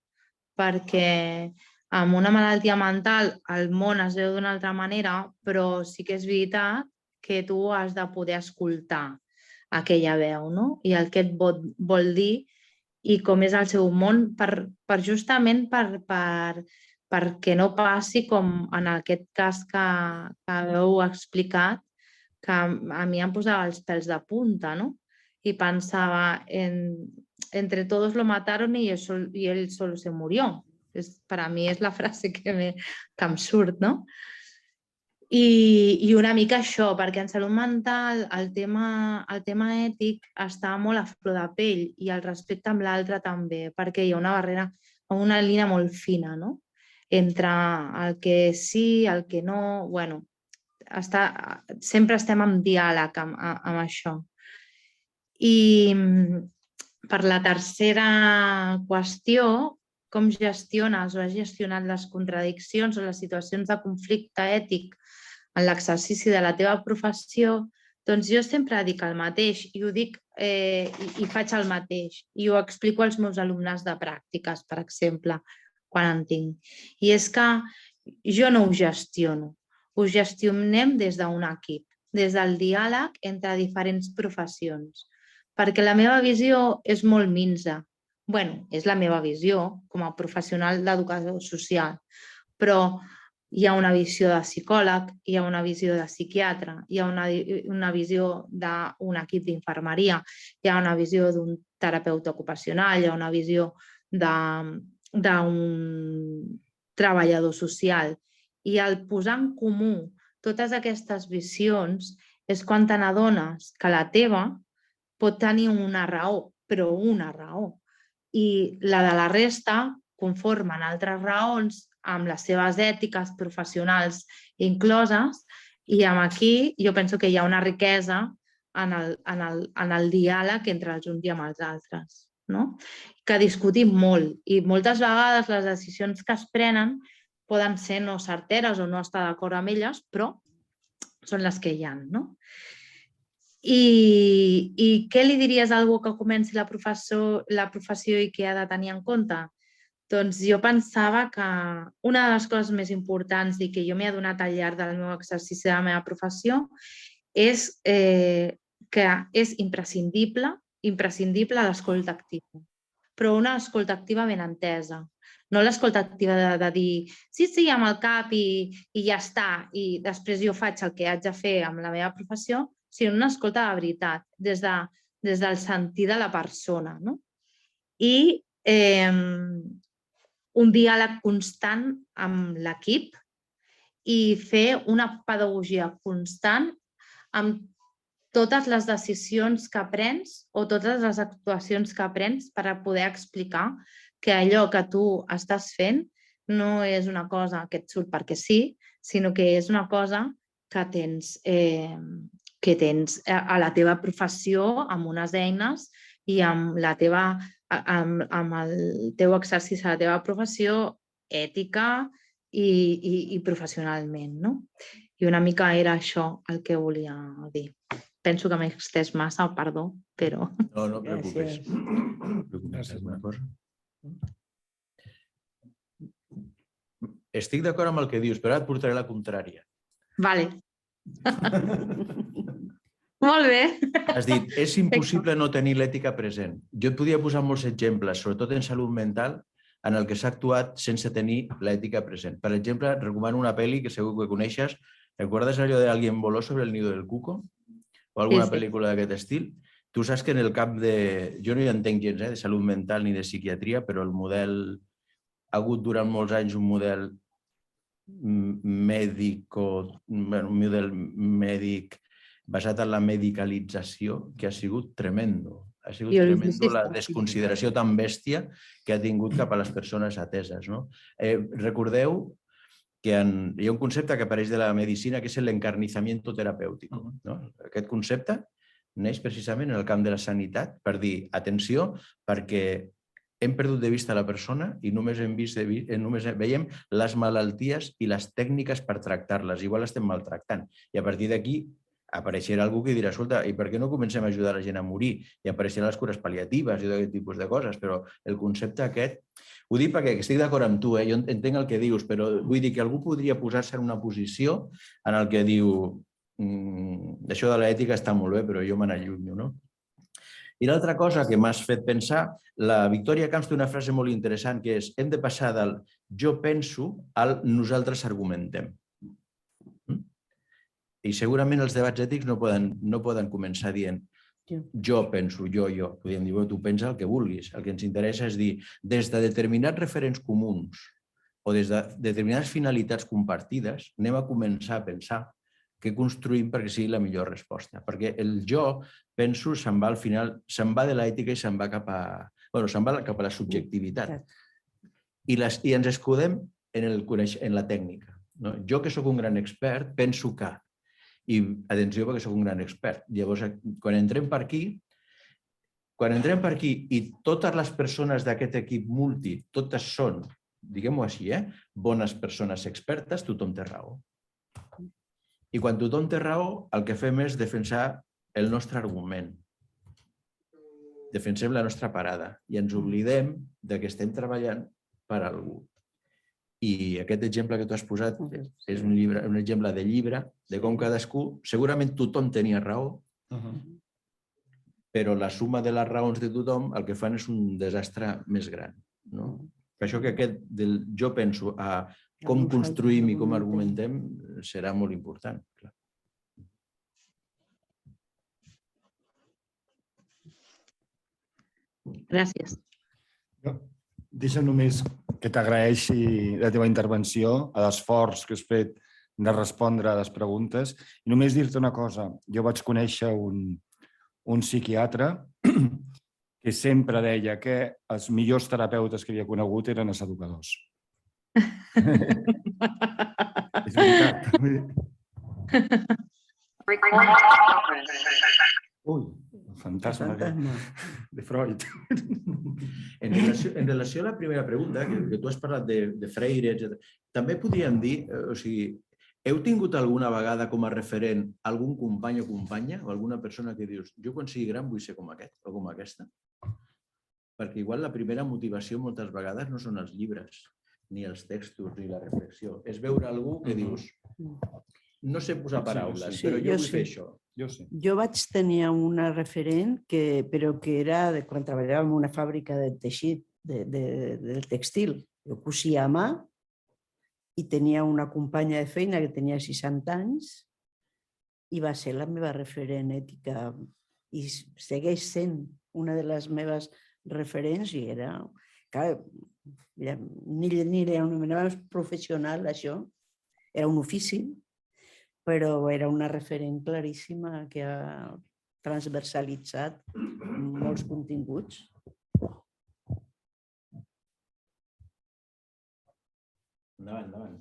Speaker 5: Perquè amb una malaltia mental el món es veu d'una altra manera, però sí que és veritat que tu has de poder escoltar aquella veu i el que et vol dir i com és el seu món, justament perquè no passi com en aquest cas que heu explicat, que a mi em posava els pèls de punta, y pensaba, entre todos lo mataron y él solo se murió. Para mí és la frase que em surt, no? I una mica això, perquè en salut mental el tema ètic està molt a flor de pell i el respecte amb l'altre també, perquè hi ha una barrera, una línia molt fina, no? Entre el que sí, el que no... Bueno, sempre estem en diàleg amb això. I per la tercera qüestió, com gestiones o has gestionat les contradiccions o les situacions de conflicte ètic en l'exercici de la teva professió, doncs jo sempre dic el mateix i ho dic i faig el mateix i ho explico als meus alumnes de pràctiques, per exemple, quan en tinc. I és que jo no ho gestiono, ho gestionem des d'un equip, des del diàleg entre diferents professions, perquè la meva visió és molt minsa. Bé, és la meva visió com a professional d'educació social, però hi ha una visió de psicòleg, hi ha una visió de psiquiatre, hi ha una visió d'un equip d'infermeria, hi ha una visió d'un terapeuta ocupacional, hi ha una visió d'un treballador social. I el posar en comú totes aquestes visions és quan te n'adones que la teva pot tenir una raó, però una raó. I la de la resta conformen altres raons amb les seves ètiques professionals incloses i aquí jo penso que hi ha una riquesa en el diàleg entre els uns i amb els altres, que discutim molt i moltes vegades les decisions que es prenen poden ser no certeres o no estar d'acord amb elles, però són les que hi ha, no? I què li diries a algú que comenci la professió i que ha de tenir en compte? Doncs jo pensava que una de les coses més importants i que jo m'he adonat al llarg del meu exercici de la meva professió és que és imprescindible l'escolta activa, però una escolta activa ben entesa. No l'escolta activa de dir sí, amb el cap i ja està, i després jo faig el que haig de fer amb la meva professió, sinó una escolta de veritat, des del sentir de la persona. I un diàleg constant amb l'equip i fer una pedagogia constant amb totes les decisions que prens o totes les actuacions que prens per a poder explicar que allò que tu estàs fent no és una cosa que et surt perquè sí, sinó que és una cosa que tens a la teva professió amb unes eines i amb el teu exercici de la teva professió ètica i professionalment. I una mica era això el que volia dir. Penso que m'he estès massa, perdó, però...
Speaker 1: No, no et preocupis.
Speaker 3: Gràcies.
Speaker 1: Estic d'acord amb el que dius, però ara et portaré la contrària.
Speaker 5: Vale. Molt bé.
Speaker 1: Has dit, és impossible no tenir l'ètica present. Jo et podia posar molts exemples, sobretot en salut mental, en el que s'ha actuat sense tenir l'ètica present. Per exemple, recomano una pel·li que segur que coneixes. Recordes allò de Alguien voló sobre el nido del cuco? O alguna pel·lícula d'aquest estil? Tu saps que en el camp de... Jo no hi entenc gens de salut mental ni de psiquiatria, però el model... Ha hagut durant molts anys un model mèdic basat en la medicalització que ha sigut tremendo. Ha sigut tremendo la desconsideració tan bèstia que ha tingut cap a les persones ateses. Recordeu que hi ha un concepte que apareix de la medicina que és l'encarnizamiento terapèutic. Aquest concepte neix precisament en el camp de la sanitat per dir, atenció, perquè hem perdut de vista la persona i només veiem les malalties i les tècniques per tractar-les. Igual estem maltractant. I a partir d'aquí apareixerà algú que dirà, escolta, i per què no comencem a ajudar la gent a morir? I apareixeran les cures pal·liatives i aquest tipus de coses, però el concepte aquest... Ho dic perquè estic d'acord amb tu, jo entenc el que dius, però vull dir que algú podria posar-se en una posició en el que diu això de l'ètica està molt bé, però jo me n'allunyo, no? I l'altra cosa que m'has fet pensar, la Victòria Camps té una frase molt interessant que és hem de passar del jo penso al nosaltres argumentem. I segurament els debats ètics no poden començar dient jo penso, jo. Podríem dir, tu pensa el que vulguis. El que ens interessa és dir, des de determinats referents comuns o des de determinades finalitats compartides, anem a començar a pensar què construïm perquè sigui la millor resposta. Perquè el jo penso se'n va al final, se'n va de l'ètica i se'n va cap a la subjectivitat. I ens escudem en la tècnica. Jo, que sóc un gran expert, penso que... I atenció, perquè sóc un gran expert. Llavors, quan entrem per aquí i totes les persones d'aquest equip multi, totes són, diguem-ho així, bones persones expertes, tothom té raó. I quan tothom té raó, el que fem és defensar el nostre argument. Defensem la nostra parada i ens oblidem que estem treballant per a algú. I aquest exemple que tu has posat és un exemple de llibre, de com cadascú, segurament tothom tenia raó, però la suma de les raons de tothom el que fan és un desastre més gran. Per això que aquest del jo penso a com construïm i com argumentem serà molt important.
Speaker 5: Gràcies.
Speaker 3: Deixa només que t'agraeixi la teva intervenció, l'esforç que has fet de respondre a les preguntes. I només dir-te una cosa. Jo vaig conèixer un psiquiatre que sempre deia que els millors terapeutes que havia conegut eren els educadors. És veritat. Ui, el fantasma de Freud.
Speaker 1: En relació a la primera pregunta, que tu has parlat de Freire, etc., també podríem dir, o sigui, Heu tingut alguna vegada com a referent algun company o companya o alguna persona que dius jo quan sigui gran vull ser com aquest o com aquesta? Perquè igual la primera motivació moltes vegades no són els llibres, ni els textos, ni la reflexió. És veure algú que dius no sé posar paraules,
Speaker 2: Sí,
Speaker 1: però jo
Speaker 2: jo
Speaker 1: vull fer
Speaker 2: sí.
Speaker 1: això.
Speaker 3: Jo sí.
Speaker 2: Jo vaig tenir una referent, però que era de quan treballava en una fàbrica de teixit, del textil. Jo cosia a mà i tenia una companya de feina que tenia 60 anys i va ser la meva referent ètica i segueix sent una de les meves referents i era... Clar, ni li anomenàvem professional, això. Era un ofici, però era una referent claríssima que ha transversalitzat molts continguts.
Speaker 1: Endavant, endavant.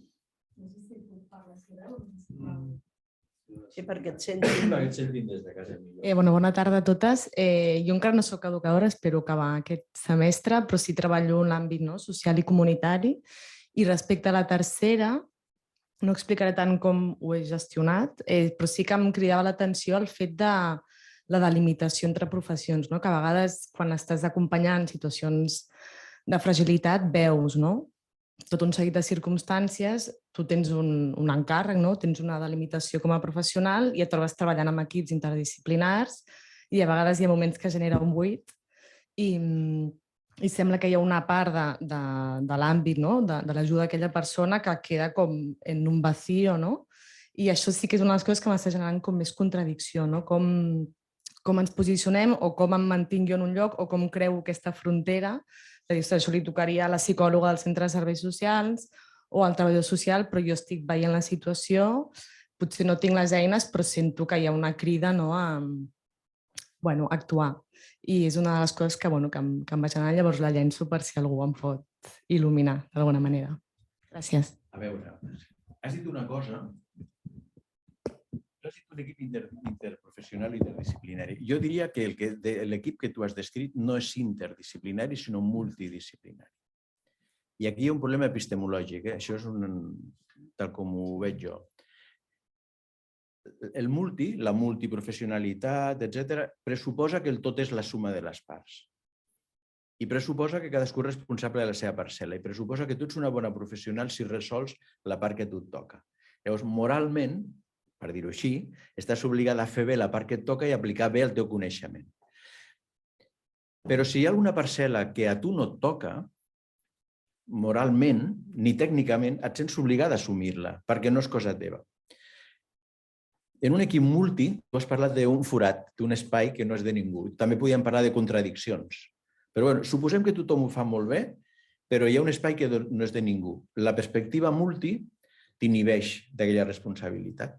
Speaker 2: Sí, perquè et sentin.
Speaker 1: Perquè et sentin des de casa millor.
Speaker 7: Bona tarda a totes. Jo encara no soc educadora, espero acabar aquest semestre, però sí treballo en l'àmbit social i comunitari. I respecte a la tercera, no explicaré tant com ho he gestionat, però sí que em cridava l'atenció el fet de la delimitació entre professions, que a vegades quan estàs acompanyant situacions de fragilitat veus tot un seguit de circumstàncies, tu tens un encàrrec, tens una delimitació com a professional i et trobes treballant amb equips interdisciplinars i a vegades hi ha moments que genera un buit i sembla que hi ha una part de l'àmbit, de l'ajuda d'aquella persona que queda com en un vacío, i això sí que és una de les coses que m'està generant com més contradicció, com ens posicionem o com em mantinc jo en un lloc o com creu aquesta frontera. Això li tocaria a la psicòloga del centre de serveis socials o al treballador social, però jo estic veient la situació, potser no tinc les eines, però sento que hi ha una crida a actuar. I és una de les coses que em va generar, llavors la llenço per si algú em pot il·luminar d'alguna manera. Gràcies.
Speaker 1: A veure, has dit una cosa, has dit un equip interprofessional i interdisciplinari. Jo diria que l'equip que tu has descrit no és interdisciplinari, sinó multidisciplinari. I aquí hi ha un problema epistemològic, això és tal com ho veig jo. El la multiprofessionalitat, etc., pressuposa que el tot és la suma de les parts. I pressuposa que cadascú és responsable de la seva parcel·la. I pressuposa que tu ets una bona professional si resols la part que a tu et toca. Llavors, moralment, per dir-ho així, estàs obligada a fer bé la part que et toca i aplicar bé el teu coneixement. Però si hi ha alguna parcel·la que a tu no et toca, moralment ni tècnicament et sents obligada a assumir-la, perquè no és cosa teva. En un equip multi, tu has parlat d'un forat, d'un espai que no és de ningú. També podíem parlar de contradiccions. Però suposem que tothom ho fa molt bé, però hi ha un espai que no és de ningú. La perspectiva multi t'inhibeix d'aquella responsabilitat.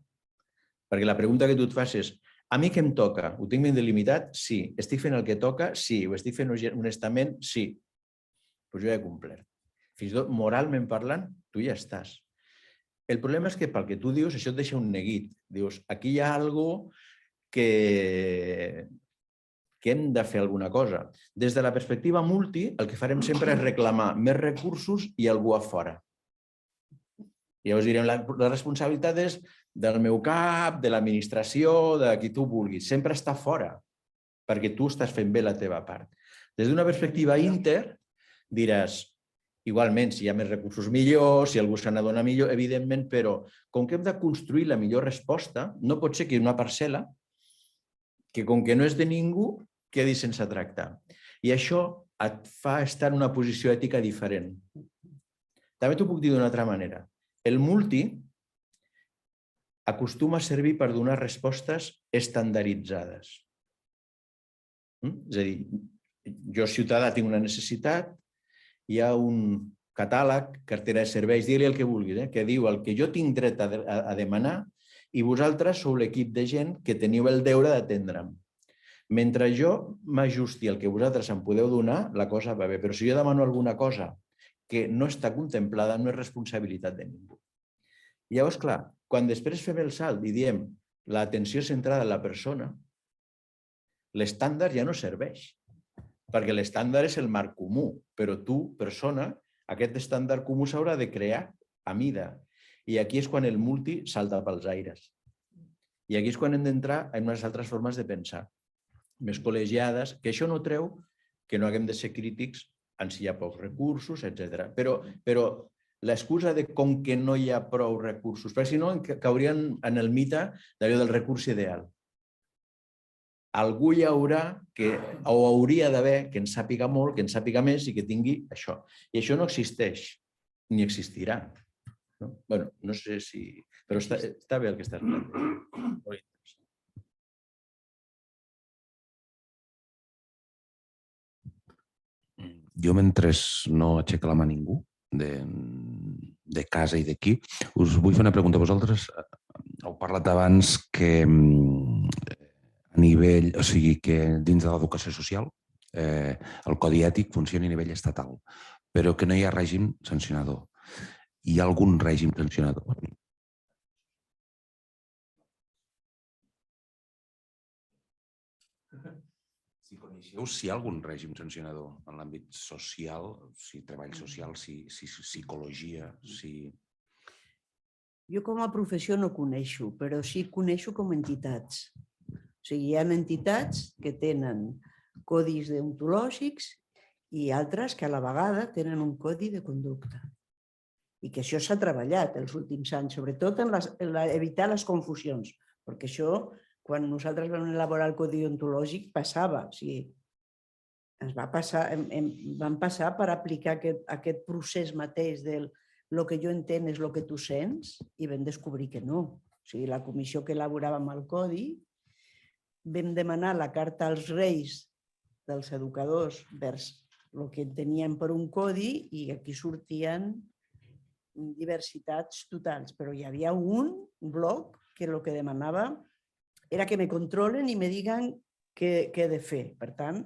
Speaker 1: Perquè la pregunta que tu et fas és: a mi què em toca? Ho tinc ben delimitat? Sí. Estic fent el que toca? Sí. Ho estic fent honestament? Sí. Doncs jo ja he complert. Fins i tot, moralment parlant, tu ja estàs. El problema és que pel que tu dius, això et deixa un neguit. Dius, aquí hi ha alguna cosa que hem de fer alguna cosa. Des de la perspectiva multi, el que farem sempre és reclamar més recursos i algú a fora. I llavors direm, la responsabilitat és del meu cap, de l'administració, de qui tu vulguis. Sempre està fora, perquè tu estàs fent bé la teva part. Des d'una perspectiva inter, diràs, igualment, si hi ha més recursos millor, si algú se n'adona millor, evidentment, però com que hem de construir la millor resposta, no pot ser que una parcel·la que com que no és de ningú, quedi sense tractar. I això et fa estar en una posició ètica diferent. També t'ho puc dir d'una altra manera. El multi acostuma a servir per donar respostes estandarditzades. És a dir, jo, ciutadà, tinc una necessitat, hi ha un catàleg, cartera de serveis, digue-li el que vulguis, que diu el que jo tinc dret a demanar i vosaltres sou l'equip de gent que teniu el deure d'atendre'm. Mentre jo m'ajusti al que vosaltres em podeu donar, la cosa va bé. Però si jo demano alguna cosa que no està contemplada, no és responsabilitat de ningú. Llavors, clar, quan després fem el salt i diem l'atenció centrada en la persona, l'estàndard ja no serveix. Perquè l'estàndard és el marc comú, però tu, persona, aquest estàndard comú s'haurà de crear a mida. I aquí és quan el multi salta pels aires. I aquí és quan hem d'entrar en unes altres formes de pensar, més col·legiades, que això no treu que no haguem de ser crítics en si hi ha pocs recursos, etc. Però l'excusa de com que no hi ha prou recursos, perquè si no caurien en el mite d'allò del recurs ideal. Algú hi haurà o hauria d'haver que en sàpiga molt, que en sàpiga més i que tingui això. I això no existeix, ni existirà. Bé, no sé si... Però està bé el que estàs plantejant.
Speaker 4: Jo, mentre no aixeca la mà ningú, de casa i d'aquí, us vull fer una pregunta. Vosaltres heu parlat abans que a nivell, o sigui, que dins de l'educació social el codi ètic funciona a nivell estatal, però que no hi ha règim sancionador. Hi ha algun règim sancionador? Si coneixeu si hi ha algun règim sancionador en l'àmbit social, si treball social, si psicologia, si...
Speaker 2: Jo com a professió no coneixo, però sí coneixo com a entitats. O sigui, hi ha entitats que tenen codis deontològics i altres que a la vegada tenen un codi de conducta. I que això s'ha treballat els últims anys, sobretot en evitar les confusions, perquè això, quan nosaltres vam elaborar el codi deontològic, passava. O sigui, vam passar per aplicar aquest procés mateix del el que jo entenc és el que tu sents i vam descobrir que no. O sigui, la comissió que elaboràvem el codi vam demanar la carta als reis dels educadors vers el que enteníem per un codi i aquí sortien diversitats totals, però hi havia un bloc que el que demanava era que me controlen i me digan què he de fer. Per tant,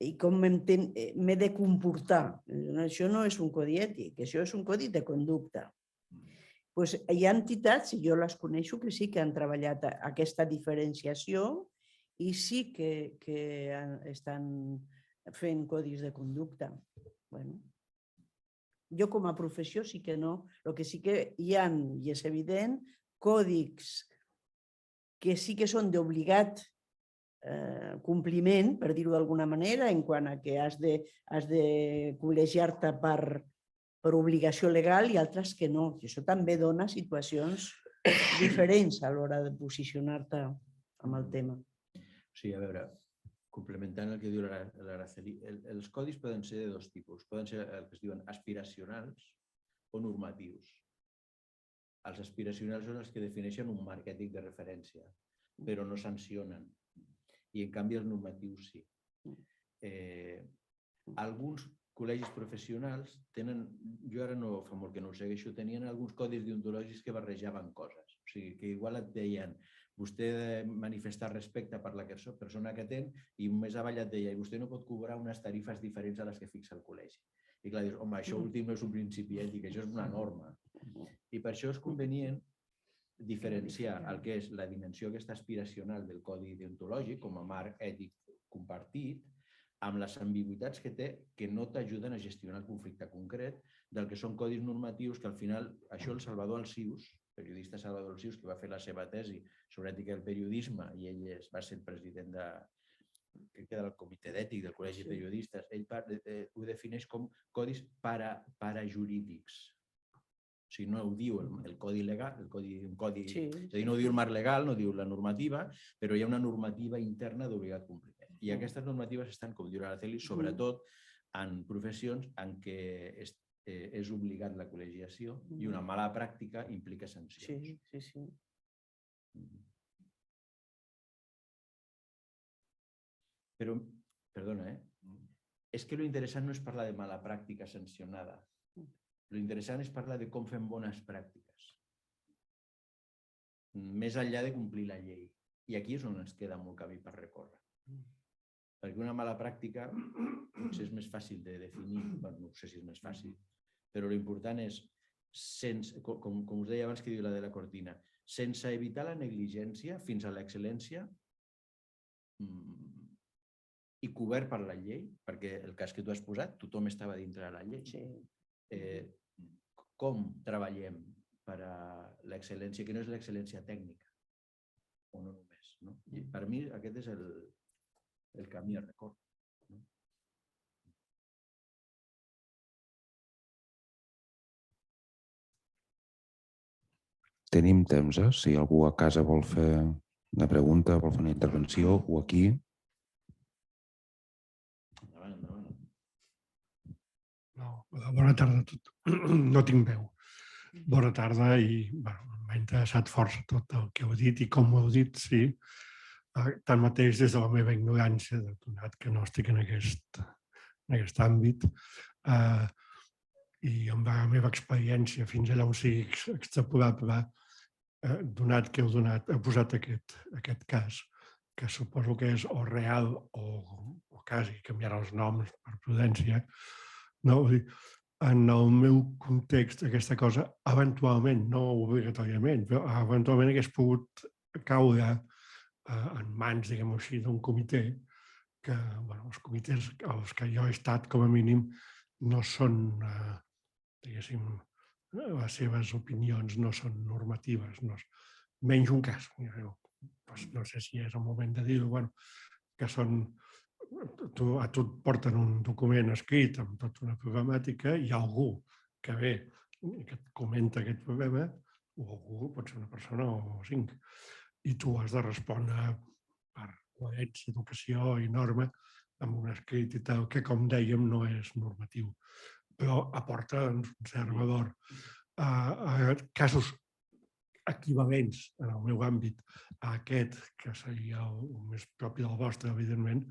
Speaker 2: i com m'he de comportar. Això no és un codi ètic, això és un codi de conducta. Hi ha entitats, i jo les coneixo, que sí que han treballat aquesta diferenciació i sí que estan fent codis de conducta. Jo com a professió sí que no. El que sí que hi ha, i és evident, còdics que sí que són d'obligat compliment, per dir-ho d'alguna manera, en quant a que has de col·legiar-te per obligació legal i altres que no. I això també dona situacions diferents a l'hora de posicionar-te amb el tema.
Speaker 1: Sí, a veure, complementant el que diu l'Araceli, els codis poden ser de dos tipus. Poden ser el que es diuen aspiracionals o normatius. Els aspiracionals són els que defineixen un marc ètic de referència, però no sancionen. I en canvi els normatius sí. Alguns col·legis professionals tenen, jo ara no fa molt que no ho segueixo, tenien alguns codis deontològics que barrejaven coses. O sigui, que igual et deien vostè ha de manifestar respecte per la persona que atén i més avall et deia vostè no pot cobrar unes tarifes diferents a les que fixa el col·legi. I clar, dius, home, això últim no és un principi ètic, això és una norma. I per això és convenient diferenciar el que és la dimensió aquesta aspiracional del codi deontològic com a marc ètic compartit amb les ambigüitats que té que no t'ajuden a gestionar el conflicte concret del que són codis normatius que al final, això el Salvador Alsius, periodista Salvador Alsius, que va fer la seva tesi sobre ètica del periodisme i ell va ser el president del comitè d'ètic del Col·legi de Periodistes, ell ho defineix com codis parajurídics. O sigui, no ho diu el codi legal, és a dir, no ho diu el marc legal, no diu la normativa, però hi ha una normativa interna d'obligat compliment. I aquestes normatives estan, com diu l'Araceli, sobretot en professions en què és obligat la col·legiació i una mala pràctica implica sancions.
Speaker 2: Sí.
Speaker 1: Però, perdona, és que l'interessant no és parlar de mala pràctica sancionada. L'interessant és parlar de com fem bones pràctiques, més enllà de complir la llei. I aquí és on ens queda molt camí per recórrer. Perquè una mala pràctica potser és més fàcil de definir, no sé si és més fàcil, però l'important és, com us deia abans que diu la de la Cortina, sense evitar la negligència fins a l'excel·lència i cobert per la llei, perquè el cas que tu has posat, tothom estava dintre de la llei. Com treballem a l'excel·lència, que no és l'excel·lència tècnica, o no només. No? I per mi aquest és el camí a recórrer. No?
Speaker 4: Tenim temps, si algú a casa vol fer una pregunta, vol fer una intervenció, o aquí.
Speaker 1: Endavant, endavant.
Speaker 8: No, bona tarda a tothom. No tinc veu. Bona tarda i m'ha interessat força tot el que heu dit i com ho heu dit, sí. Tanmateix, des de la meva ignorància, donat que no estic en aquest àmbit, i amb la meva experiència fins allà on sigui extrapolable, donat que heu posat aquest cas, que suposo que és o real o quasi canviar els noms per prudència, no? Vull dir, en el meu context, aquesta cosa, eventualment, no obligatòriament, però eventualment hagués pogut caure en mans, diguem-ho així, d'un comitè, que els comitès als que jo he estat, com a mínim, no són, diguéssim, les seves opinions no són normatives, menys un cas. No sé si és el moment de dir-ho, que són... A tu et porten un document escrit amb tota una problemàtica i hi ha algú que ve i que et comenta aquest problema, o algú, pot ser una persona o 5, i tu has de respondre per coherència, educació i norma amb un escrit i tal, que, com dèiem, no és normatiu, però aporta un cert valor. Casos equivalents en el meu àmbit a aquest, que seria el més propi del vostre, evidentment,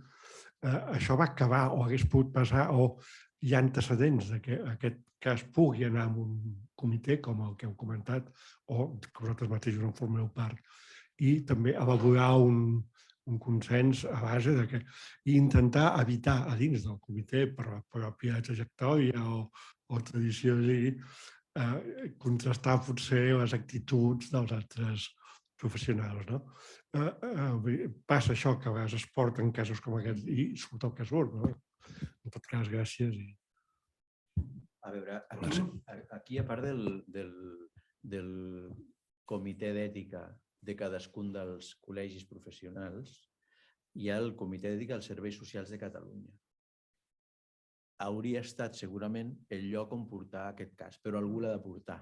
Speaker 8: això va acabar o hagués pogut passar o hi ha antecedents que aquest cas pugui anar a un comitè, com el que heu comentat, o que vosaltres mateixos en formeu part, i també elaborar un consens a base de que i intentar evitar a dins del comitè, per la pròpia trajectòria o tradició, contrastar potser les actituds dels altres professionals. No? Passa això, que a vegades es porten casos com aquests i surt el que surt. No? En tot cas, gràcies.
Speaker 1: A veure, aquí a part del comitè d'ètica de cadascun dels col·legis professionals, hi ha el comitè d'ètica dels serveis socials de Catalunya. Hauria estat segurament el lloc on portar aquest cas, però algú l'ha de portar.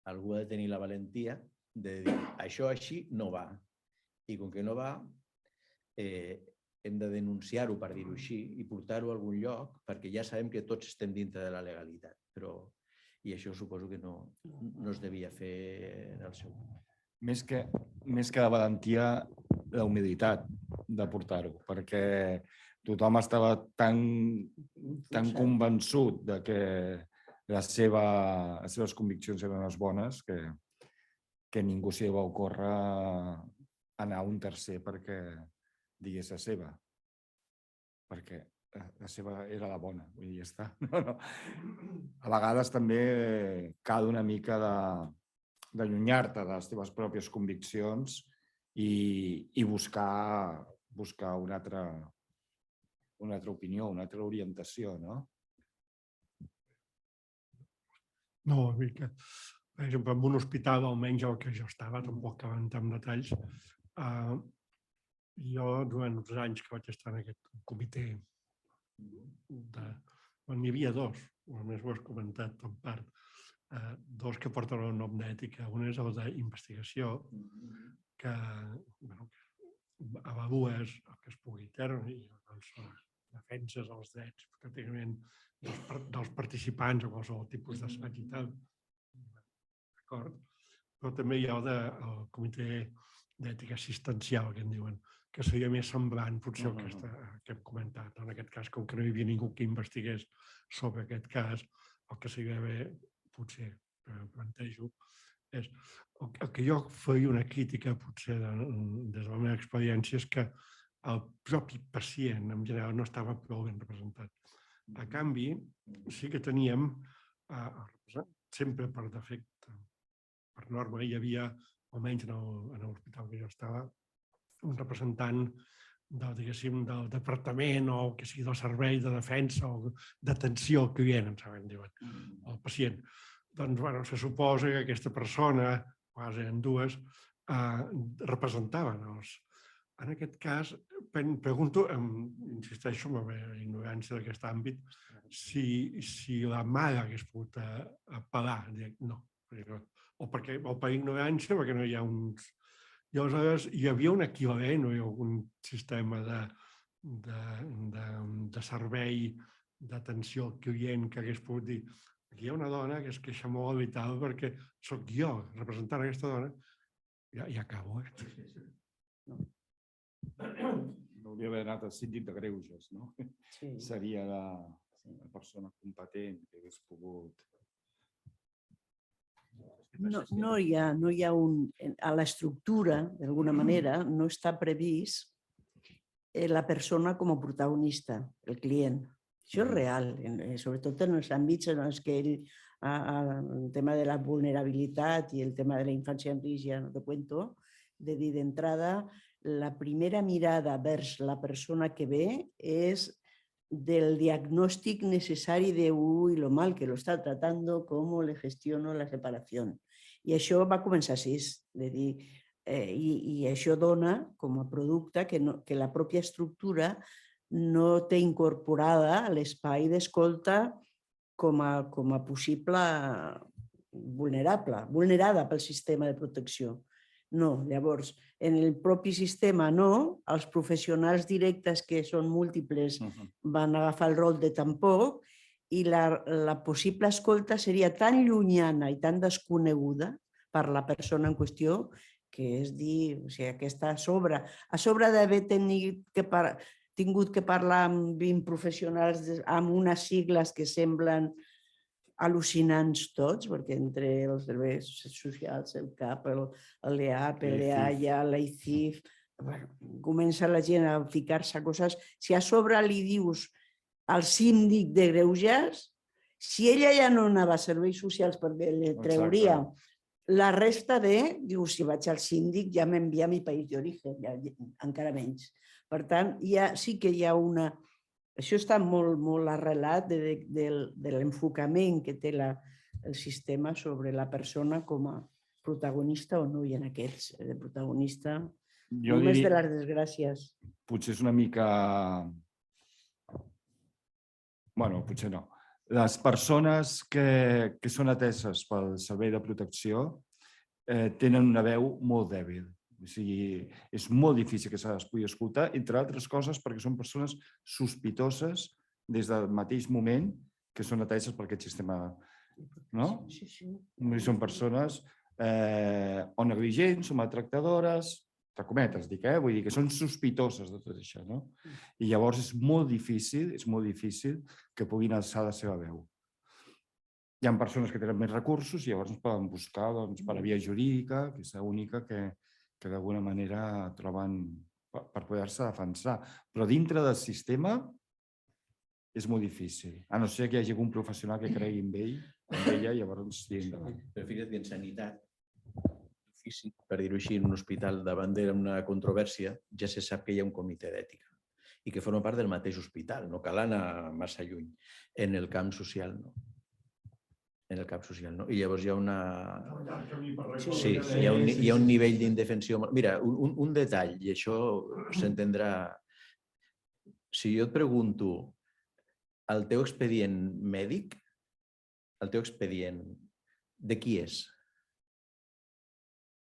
Speaker 1: Algú ha de tenir la valentia de dir això així no va. I com que no va, hem de denunciar-ho, per dir-ho així, i portar-ho a algun lloc, perquè ja sabem que tots estem dintre de la legalitat. I això suposo que no es devia fer en el seu moment.
Speaker 3: Més que la valentia, la humilitat de portar-ho, perquè tothom estava tan convençut de que les seves conviccions eren les bones que ningú s'hi va ocórrer anar a un tercer perquè digués la seva. Perquè la seva era la bona, vull dir, ja està. A vegades també cal una mica d'allunyar-te de les teves pròpies conviccions i buscar una altra opinió, una altra orientació, no?
Speaker 8: No, per exemple, en un hospital, almenys el que jo estava, tampoc cal entrar en detalls, jo, durant els anys que vaig estar en aquest comitè, n'hi havia dos, a més ho has comentat en part, dos que porten el nom d'ètica. Un és el d'investigació, que avalues el que es pugui tenir, defenses dels drets pràcticament dels participants o qualsevol tipus d'assaig i tal. D'acord? Però també hi ha el comitè d'ètica assistencial, que en diuen, que seria més semblant potser el que hem comentat. En aquest cas, com que no hi havia ningú que investigués sobre aquest cas, el que seria bé, potser, plantejo, és el que jo faria una crítica, potser, des de la meva experiència, és que el propi pacient, en general, no estava prou ben representat. A canvi, sí que teníem, sempre per defecte, per norma, hi havia, almenys en l'hospital que jo estava, un representant del departament o que sigui del servei de defensa o d'atenció al client, em diuen, al pacient. Doncs, se suposa que aquesta persona, quasi en dues, representaven els... En aquest cas, pregunto, insisteixo en la meva ignorància d'aquest àmbit, si la mare hagués pogut apel·lar. No. O per ignorància, perquè no hi ha uns... I aleshores hi havia un equivalent, o hi ha algun sistema de servei, d'atenció al client que hagués pogut dir aquí hi ha una dona que es queixa molt i tal perquè sóc jo representant aquesta dona, ja acabo.
Speaker 3: No hauria d'haver anat al síndic de greuges, no? Seria la persona competent que hagués pogut...
Speaker 2: No hi ha a l'estructura, d'alguna manera, no està previst la persona com a protagonista, el client. Això és real, sobretot en els àmbits en els que el tema de la vulnerabilitat i el tema de la infància en risc, ja no te cuento, de dir d'entrada, la primera mirada vers la persona que ve és del diagnóstico necesario de y lo mal que lo está tratando, cómo le gestiono la separación. I això va començar així, de dir, i això dona com a producte que la pròpia estructura no té incorporada l'espai d'escolta com a possible vulnerada pel sistema de protecció. No, llavors, en el propi sistema no, els professionals directes que són múltiples van agafar el rol de tampoc i la possible escolta seria tan llunyana i tan desconeguda per la persona en qüestió que és dir, o sigui, aquesta a sobre d'haver tingut que parlar amb 20 professionals amb unes sigles que semblen al·lucinants tots, perquè entre els serveis socials, el CAP, l'EAP, l'EAIA, l'EICIF, comença la gent a ficar-se a coses. Si a sobre li dius al síndic de greuges, si ella ja no anava a serveis socials perquè li trauria la resta diu, si vaig al síndic ja m'envia a mi país d'origen, encara menys. Per tant, sí que hi ha una... Això està molt arrelat de l'enfocament que té el sistema sobre la persona com a protagonista o no, i en aquests de protagonista només de les desgràcies.
Speaker 3: Potser és una mica... Bueno, potser no. Les persones que són ateses pel servei de protecció tenen una veu molt dèbil. O sigui, és molt difícil que es pugui escoltar, entre altres coses perquè són persones sospitoses des del mateix moment que són ateses per aquest sistema. No? Són persones o negligents o maltractadores, entre cometes dic, vull dir que són sospitoses de tot això. I llavors és molt difícil que puguin alçar la seva veu. Hi ha persones que tenen més recursos i llavors ens poden buscar per la via jurídica, que és l'única que d'alguna manera troben per poder-se defensar. Però dintre del sistema és molt difícil. A no ser que hi hagi algun professional que cregui en ella, llavors sí endavant.
Speaker 1: Però fixa't que en sanitat, per dir-ho així, en un hospital davant d'una controvèrsia, ja se sap que hi ha un comitè d'ètica i que forma part del mateix hospital, no cal anar massa lluny. En el camp social no. En el camp social, no? I llavors hi ha una... Sí, hi ha un nivell d'indefensió... Mira, un detall, i això s'entendrà... Si jo et pregunto el teu expedient mèdic, el teu expedient, de qui és?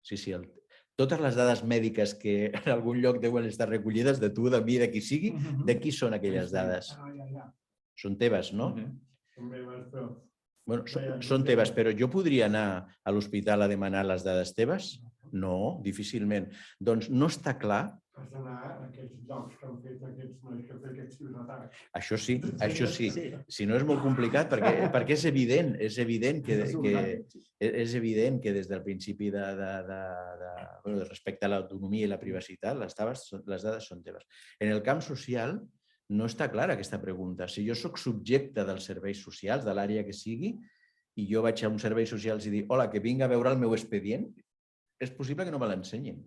Speaker 1: Sí, totes les dades mèdiques que en algun lloc deuen estar recollides, de tu, de mi, de qui sigui, de qui són aquelles dades? Són teves, no? Són meves, però... Bueno, són teves, però jo podria anar a l'hospital a demanar les dades teves? No, difícilment. Doncs no està clar...
Speaker 8: Has d'anar a aquests llocs que han fet aquests nois que han fet aquests ciutadans.
Speaker 1: Això sí. Si no és molt complicat, perquè és evident que des del principi de respecte a l'autonomia i la privacitat, les dades són teves. En el camp social, no està clara aquesta pregunta. Si jo soc subjecte dels serveis socials, de l'àrea que sigui, i jo vaig a uns serveis socials i dic, hola, que vinc a veure el meu expedient, és possible que no me l'ensenyin.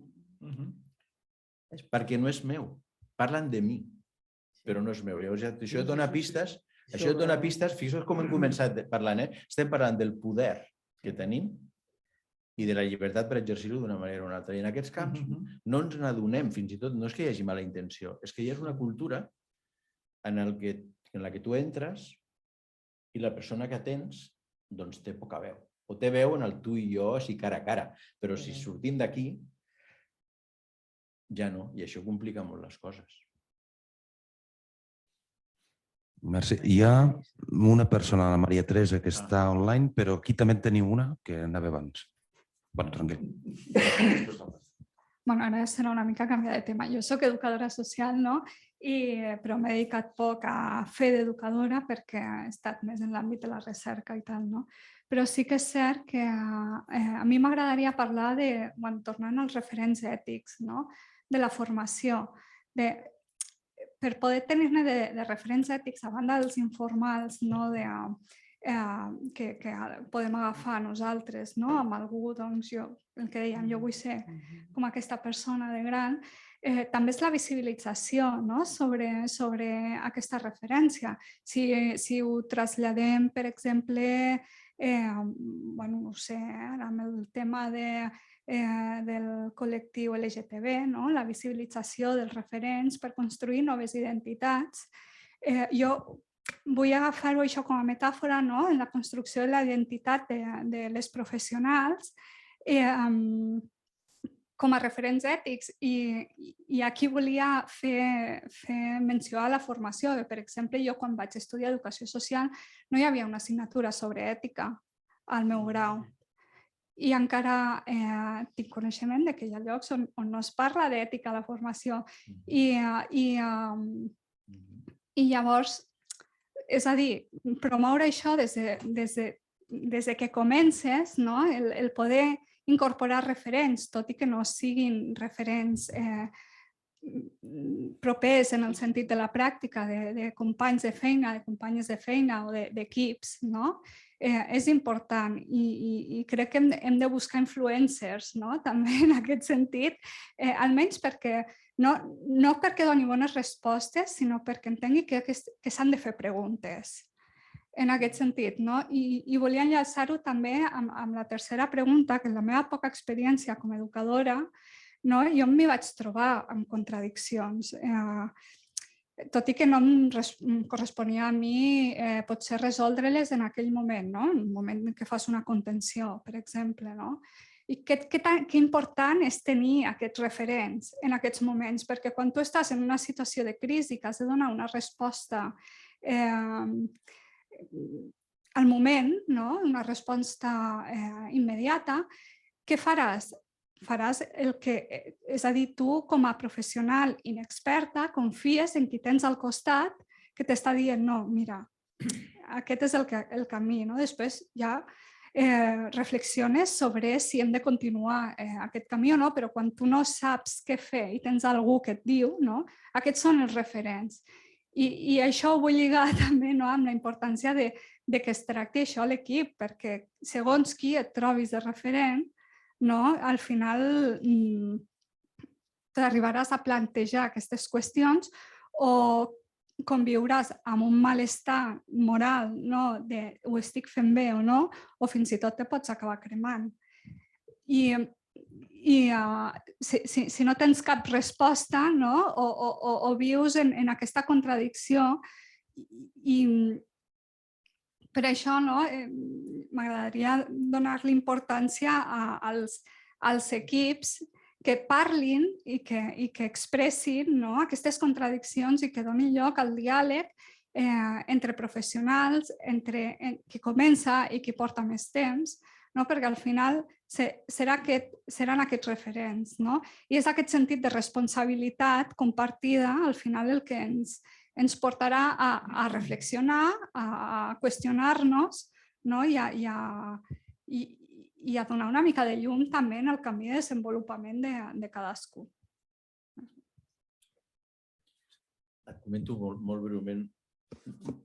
Speaker 1: Perquè no és meu. Parlen de mi, però no és meu. Llavors, això dona pistes Això et dona pistes, fixa't com hem començat parlant, estem parlant del poder que tenim i de la llibertat per exercir-ho d'una manera o una altra. I en aquests camps no ens n'adonem, fins i tot, no és que hi hagi mala intenció, és que hi ha una cultura en la que tu entres i la persona que atens doncs té poca veu. O té veu en el tu i jo, així cara a cara. Però si sortim d'aquí, ja no. I això complica molt les coses.
Speaker 4: Merci. Hi ha una persona, la Maria Teresa, que està online, però aquí també en teniu una que anava abans. Bueno, tranquil.
Speaker 9: Bueno, ara serà una mica canviar de tema. Jo soc educadora social, no? Però m'he dedicat poc a fer d'educadora perquè he estat més en l'àmbit de la recerca i tal, no? Però sí que és cert que a mi m'agradaria parlar de, tornant als referents ètics, no? De la formació. Per poder tenir-ne de referents ètics, a banda dels informals, no? Que podem agafar nosaltres, no? Amb algú, doncs, el que dèiem, jo vull ser com aquesta persona de gran, també és la visibilització, no? sobre aquesta referència. Si ho traslladem, per exemple, no sé, ara amb el tema del col·lectiu LGTB, no? La visibilització dels referents per construir noves identitats. Jo vull agafar-ho això com a metàfora, no? En la construcció de la identitat de les professionals com a referents ètics. I aquí volia fer menció a la formació. Per exemple, jo quan vaig estudiar educació social no hi havia una assignatura sobre ètica al meu grau. I encara tinc coneixement que hi ha llocs on no es parla d'ètica a la formació. I llavors, és a dir, promoure això des de que comences, no? El poder incorporar referents, tot i que no siguin referents propers en el sentit de la pràctica, de companys de feina, de companyes de feina o d'equips, no? És important i crec que hem de buscar influencers, no? També en aquest sentit, almenys perquè no perquè doni bones respostes, sinó perquè entengui que s'han de fer preguntes. En aquest sentit, no? I volia enllaçar-ho també amb la tercera pregunta, que en la meva poca experiència com a educadora, no? Jo m'hi vaig trobar amb contradiccions. Tot i que no em corresponia a mi potser resoldre-les en aquell moment, no? En el moment en què fas una contenció, per exemple. No? I que important és tenir aquests referents en aquests moments, perquè quan tu estàs en una situació de crisi que has de donar una resposta al moment, no? Una resposta immediata, què faràs? Faràs el que, és a dir, tu com a professional inexperta confies en qui tens al costat que t'està dient no, mira, aquest és el camí. No? Després ja reflexiones sobre si hem de continuar aquest camí o no, però quan tu no saps què fer i tens algú que et diu, no? Aquests són els referents. I això ho vull lligar també amb la importància de que es tracti això a l'equip, perquè segons qui et trobis de referent, no? Al final t'arribaràs a plantejar aquestes qüestions o conviuràs amb un malestar moral, no? De ho estic fent bé o no, o fins i tot te pots acabar cremant. I si no tens cap resposta, no? O vius en aquesta contradicció, i per això m'agradaria donar-li importància als equips que parlin i que expressin aquestes contradiccions i que donin lloc al diàleg entre professionals, entre qui comença i qui porta més temps, perquè al final seran aquests referents. I és aquest sentit de responsabilitat compartida al final el que ens portarà a reflexionar, a qüestionar-nos i a donar una mica de llum també en el camí de desenvolupament de cadascú.
Speaker 1: Et comento molt breument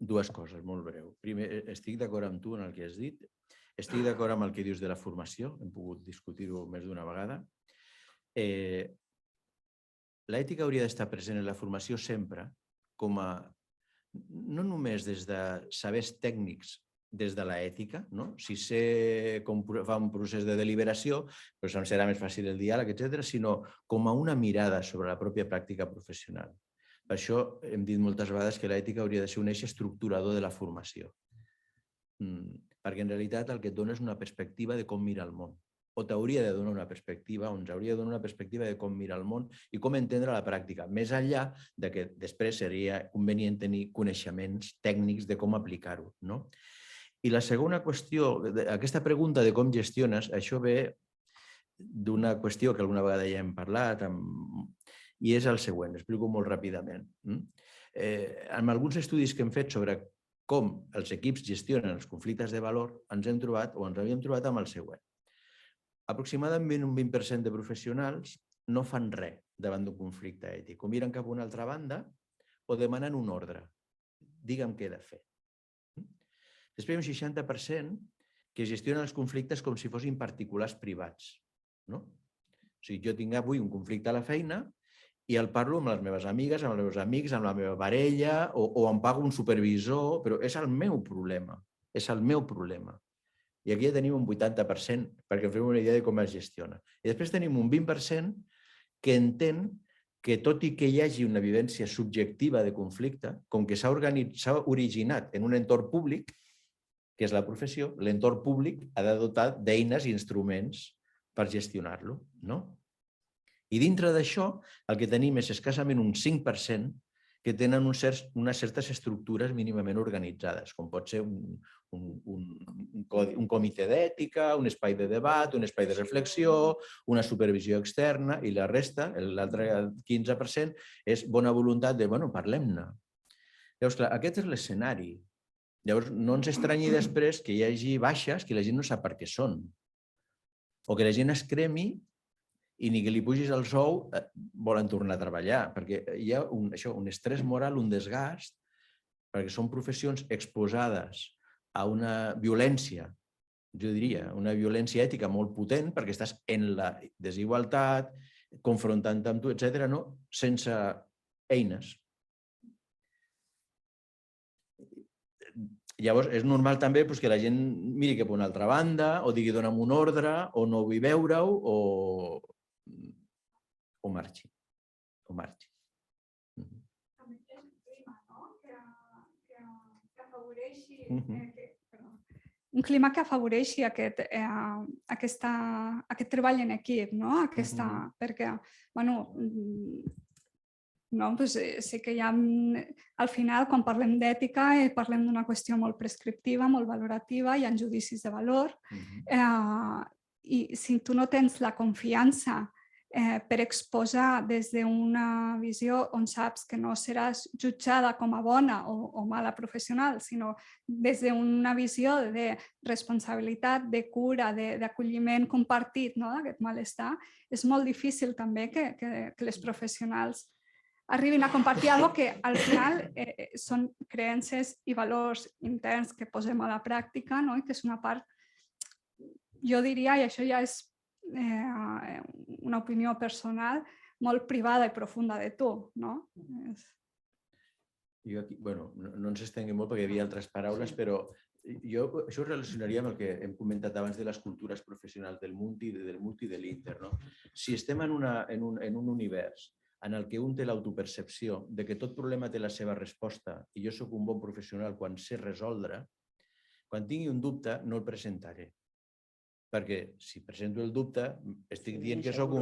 Speaker 1: dues coses, molt breu. Primer, estic d'acord amb tu en el que has dit. Estic d'acord amb el que dius de la formació. Hem pogut discutir-ho més d'una vegada. L'ètica hauria d'estar present en la formació sempre com a no només des de sabers tècnics, des de l'ètica, no? Si sé com fa un procés de deliberació, doncs em serà més fàcil el diàleg, etc., sinó com a una mirada sobre la pròpia pràctica professional. Per això hem dit moltes vegades que l'ètica hauria de ser un eix estructurador de la formació. Perquè en realitat el que et dona és una perspectiva de com mira el món. O t'hauria de donar una perspectiva, o ens hauria de donar una perspectiva de com mira el món i com entendre la pràctica, més enllà de que després seria convenient tenir coneixements tècnics de com aplicar-ho, no? I la segona qüestió, aquesta pregunta de com gestiones, això ve d'una qüestió que alguna vegada ja hem parlat, i és el següent, explico molt ràpidament. En alguns estudis que hem fet sobre com els equips gestionen els conflictes de valor, ens hem trobat, o ens havíem trobat amb el següent. Aproximadament un 20% de professionals no fan res davant d'un conflicte ètic, o miren cap a una altra banda o demanen un ordre. Digue'm què he de fer. Després hi ha un 60% que gestionen els conflictes com si fossin particulars privats. O sigui, jo tinc avui un conflicte a la feina i el parlo amb les meves amigues, amb els meus amics, amb la meva parella, o em pago un supervisor, però és el meu problema. És el meu problema. I aquí ja tenim un 80%, perquè fem una idea de com es gestiona. I després tenim un 20% que entén que tot i que hi hagi una vivència subjectiva de conflicte, com que s'ha originat en un entorn públic, que és la professió, l'entorn públic ha de dotar d'eines i instruments per gestionar-lo. I dintre d'això, el que tenim és escassament un 5% que tenen unes certes estructures mínimament organitzades, com pot ser un comitè d'ètica, un espai de debat, un espai de reflexió, una supervisió externa, i la resta, l'altre 15%, és bona voluntat de, bueno, parlem-ne. Llavors, clar, aquest és l'escenari. Llavors, no ens estranyi després que hi hagi baixes que la gent no sap per què són. O que la gent es cremi i ni que li pugis el sou volen tornar a treballar, perquè hi ha un estrès moral, un desgast, perquè són professions exposades a una violència, jo diria, una violència ètica molt potent, perquè estàs en la desigualtat, confrontant amb tu, etc., sense eines. Llavors, és normal també que la gent miri cap a una altra banda, o digui dona'm un ordre, o no vull veure-ho, o marxi.
Speaker 9: També és un clima, que afavoreixi... Un clima que afavoreixi aquest treball en equip, perquè, sé que al final, quan parlem d'ètica, parlem d'una qüestió molt prescriptiva, molt valorativa, hi ha judicis de valor, i si tu no tens la confiança per exposar des d'una visió on saps que no seràs jutjada com a bona o mala professional, sinó des d'una visió de responsabilitat, de cura, d'acolliment compartit d'aquest malestar, és molt difícil també que les professionals arribin a compartir alguna cosa que al final són creences i valors interns que posem a la pràctica i que és una part, jo diria, i això ja és una opinió personal, molt privada i profunda de tu. Jo
Speaker 1: aquí, no ens estenguem molt perquè hi havia altres paraules, però jo això ho relacionaria amb el que hem comentat abans de les cultures professionals del multi i de l'inter. Si estem en un univers en el que un té l'autopercepció de que tot problema té la seva resposta i jo sóc un bon professional quan sé resoldre, quan tingui un dubte no el presentaré. Perquè si presento el dubte estic dient que soc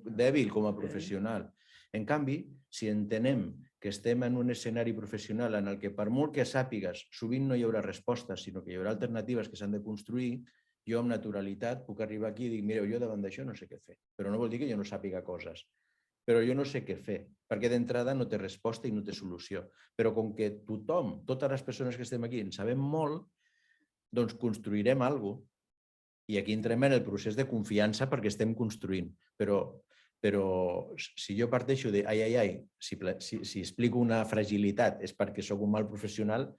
Speaker 1: dèbil com a professional. En canvi, si entenem que estem en un escenari professional en el que per molt que sàpigues sovint no hi haurà respostes, sinó que hi haurà alternatives que s'han de construir, jo amb naturalitat puc arribar aquí i dir, mireu, jo davant d'això no sé què fer. Però no vol dir que jo no sàpiga coses. Però jo no sé què fer, perquè d'entrada no té resposta i no té solució. Però com que tothom, totes les persones que estem aquí, en sabem molt, doncs construirem alguna cosa. I aquí entrem en el procés de confiança perquè estem construint. Però si jo parteixo de si explico una fragilitat és perquè sóc un mal professional,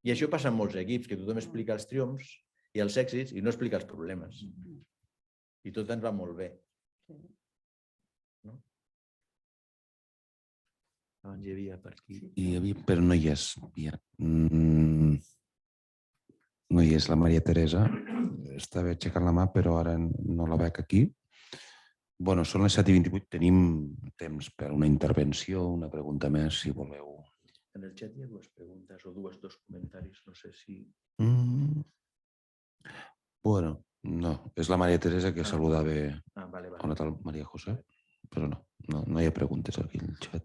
Speaker 1: i això passa en molts equips, que tothom explica els triomfs i els èxits i no explica els problemes. I tot ens va molt bé. Abans hi havia per aquí.
Speaker 4: Però no hi és. No hi és la Maria Teresa. Estava aixecant la mà, però ara no la veig aquí. Bueno, són les 7:28. Tenim temps per una intervenció, una pregunta més, si voleu.
Speaker 1: En el xat hi ha dues preguntes o dos comentaris, no sé si...
Speaker 4: Bueno, no, és la Maria Teresa que saludava
Speaker 1: Vale.
Speaker 4: a una tal Maria José, però no hi ha preguntes aquí al xat.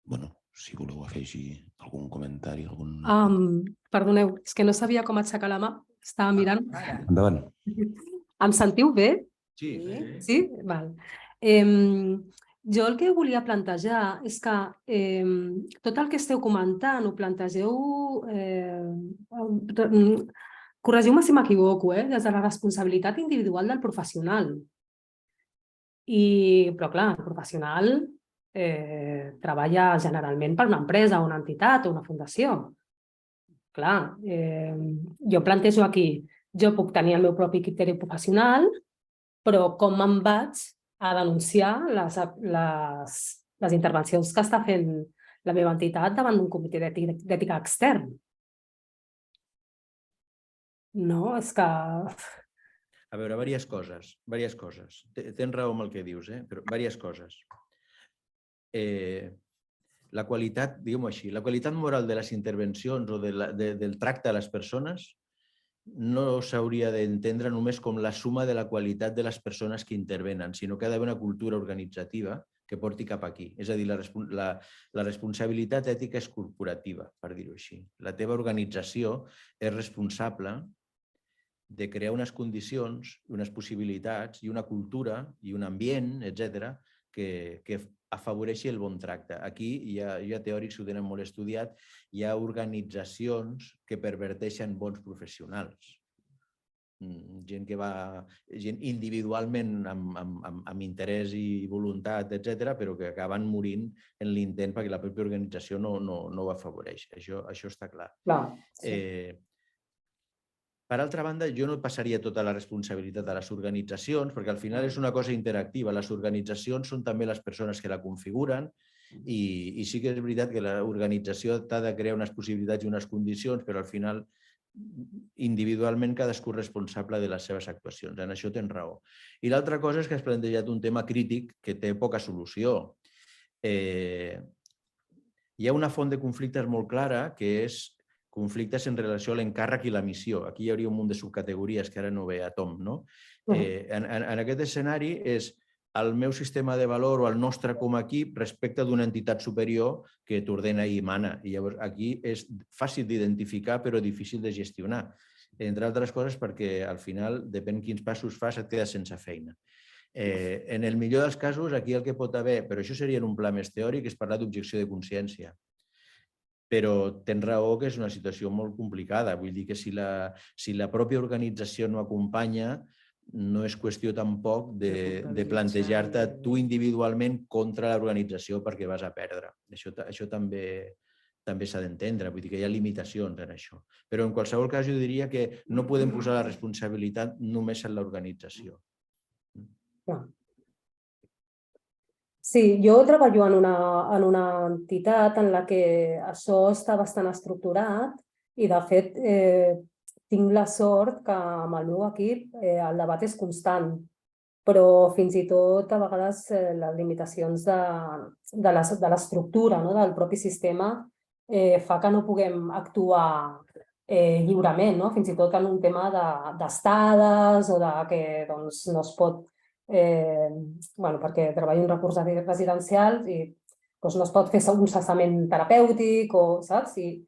Speaker 4: Bueno, si voleu afegir algun comentari,
Speaker 10: Perdoneu, és que no sabia com aixecar la mà, estava mirant.
Speaker 4: Endavant.
Speaker 10: Em sentiu bé?
Speaker 1: Sí.
Speaker 10: Sí? Val. Jo el que volia plantejar és que tot el que esteu comentant ho plantegeu, corregiu-me si m'equivoco, des de la responsabilitat individual del professional. Però clar, el professional treballa generalment per una empresa, una entitat o una fundació. Clar, jo plantejo aquí, jo puc tenir el meu propi criteri professional, però com me'n vaig a denunciar les intervencions que està fent la meva entitat davant d'un comitè d'ètica extern? No, és que...
Speaker 1: A veure, diverses coses. Tens raó amb el que dius, però diverses coses. La qualitat, diguem-ho així, la qualitat moral de les intervencions o del tracte a les persones no s'hauria d'entendre només com la suma de la qualitat de les persones que intervenen, sinó que ha d'haver una cultura organitzativa que porti cap aquí. És a dir, la responsabilitat ètica és corporativa, per dir-ho així. La teva organització és responsable de crear unes condicions, unes possibilitats i una cultura i un ambient, etc., que afavoreixi el bon tracte. Aquí hi ha teòrics que ho tenen molt estudiat, hi ha organitzacions que perverteixen bons professionals. Gent individualment amb interès i voluntat, etc., però que acaben morint en l'intent perquè la pròpia organització no ho afavoreix. Això està clar. Per altra banda, jo no passaria tota la responsabilitat a les organitzacions, perquè al final és una cosa interactiva. Les organitzacions són també les persones que la configuren i sí que és veritat que l'organització t'ha de crear unes possibilitats i unes condicions, però al final individualment cadascú és responsable de les seves actuacions. En això tens raó. I l'altra cosa és que has plantejat un tema crític que té poca solució. Hi ha una font de conflictes molt clara que és conflictes en relació a l'encàrrec i la missió. Aquí hi hauria un munt de subcategories que ara no ve a tom. En aquest escenari és el meu sistema de valor o el nostre com a equip respecte d'una entitat superior que t'ordena i mana. I llavors aquí és fàcil d'identificar però difícil de gestionar. Entre altres coses perquè al final, depèn quins passos fas, et quedes sense feina. En el millor dels casos, aquí el que pot haver, però això seria en un pla més teòric, és parlar d'objecció de consciència. Però tens raó que és una situació molt complicada. Vull dir que si la pròpia organització no acompanya, no és qüestió tampoc de plantejar-te tu individualment contra l'organització perquè vas a perdre. Això també s'ha d'entendre, vull dir que hi ha limitacions en això. Però en qualsevol cas jo diria que no podem posar la responsabilitat només en l'organització.
Speaker 10: Sí, jo treballo en una entitat en la que això està bastant estructurat i, de fet, tinc la sort que amb el meu equip el debat és constant, però fins i tot a vegades les limitacions de l'estructura del propi sistema fa que no puguem actuar lliurement, fins i tot en un tema d'estades o que no es pot perquè treballo en recurs residencial i no es pot fer un cessament terapèutic, saps? I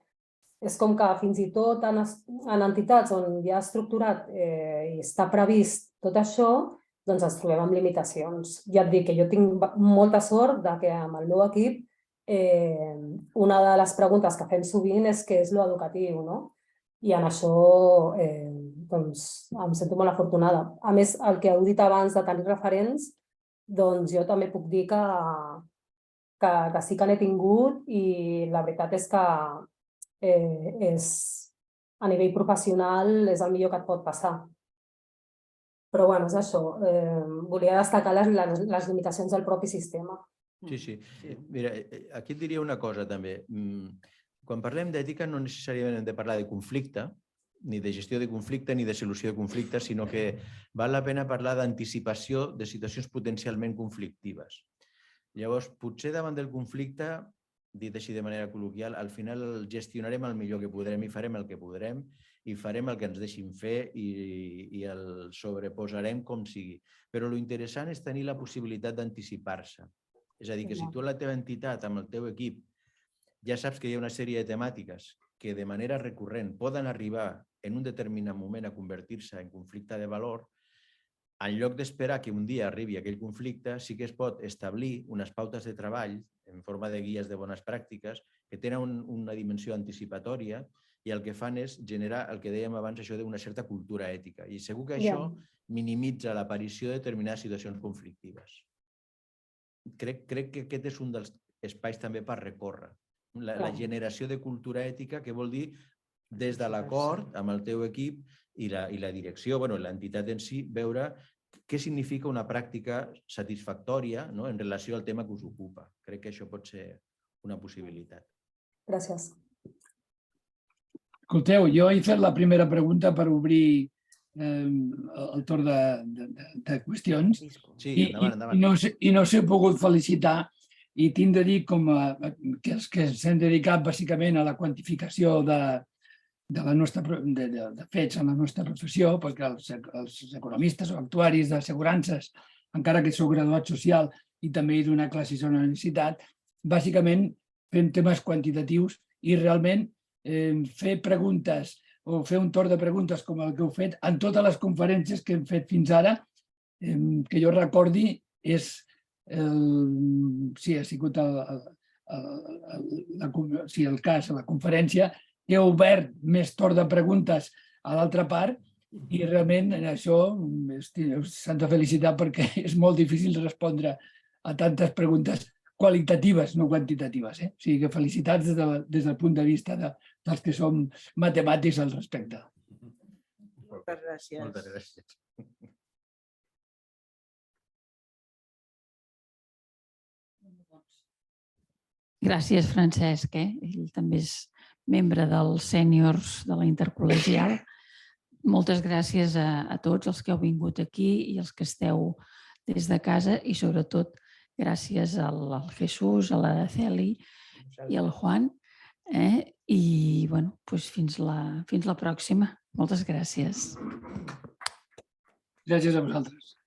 Speaker 10: és com que fins i tot en entitats on hi ha estructurat i està previst tot això, doncs ens trobem amb limitacions. Ja et dic que jo tinc molta sort que amb el meu equip una de les preguntes que fem sovint és què és l'educatiu, no? I en això em sento molt afortunada. A més, el que heu dit abans de tenir referents, doncs jo també puc dir que sí que n'he tingut i la veritat és que a nivell professional és el millor que et pot passar. Però bueno, és això, volia destacar les limitacions del propi sistema.
Speaker 1: Sí. Mira, aquí et diria una cosa també. Quan parlem d'ètica no necessàriament hem de parlar de conflicte, ni de gestió de conflicte ni de solució de conflicte, sinó que val la pena parlar d'anticipació de situacions potencialment conflictives. Llavors, potser davant del conflicte, dit així de manera col·loquial, al final el gestionarem el millor que podrem i farem el que podrem i farem el que ens deixin fer i el sobreposarem com sigui. Però l'interessant és tenir la possibilitat d'anticipar-se. És a dir, que si tu a la teva entitat, amb el teu equip, ja saps que hi ha una sèrie de temàtiques que de manera recurrent poden arribar en un determinat moment a convertir-se en conflicte de valor, en lloc d'esperar que un dia arribi aquell conflicte, sí que es pot establir unes pautes de treball en forma de guies de bones pràctiques que tenen una dimensió anticipatòria i el que fan és generar el que dèiem abans, això d'una certa cultura ètica. I segur que això minimitza l'aparició de determinades situacions conflictives. Crec que aquest és un dels espais també per recórrer. La generació de cultura ètica, que vol dir des de l'acord amb el teu equip i la direcció, l'entitat en si, veure què significa una pràctica satisfactòria en relació al tema que us ocupa. Crec que això pot ser una possibilitat.
Speaker 10: Gràcies.
Speaker 6: Escolteu, jo he fet la primera pregunta per obrir el torn de qüestions i no s'he pogut felicitar i tinc de dir que els que s'han dedicat bàsicament a la quantificació de fets en la nostra professió, perquè els economistes o actuaris d'assegurances, encara que sou graduat social i també he donat classes a la universitat, bàsicament fem temes quantitatius i realment fer preguntes o fer un torn de preguntes com el que heu fet en totes les conferències que hem fet fins ara, que jo recordi, ha sigut el cas, la conferència, que ha obert més torn de preguntes a l'altra part i realment això s'han de felicitar perquè és molt difícil respondre a tantes preguntes qualitatives, no quantitatives. O sigui que felicitats des del punt de vista dels que som matemàtics al respecte.
Speaker 2: Moltes gràcies.
Speaker 1: Moltes gràcies.
Speaker 11: Gràcies, Francesc. Ell també és membre dels sèniors de la intercol·legial. Moltes gràcies a tots els que heu vingut aquí i els que esteu des de casa i sobretot gràcies al Jesús, a la Celi i al Juan. I fins la pròxima. Moltes gràcies.
Speaker 6: Gràcies a vosaltres.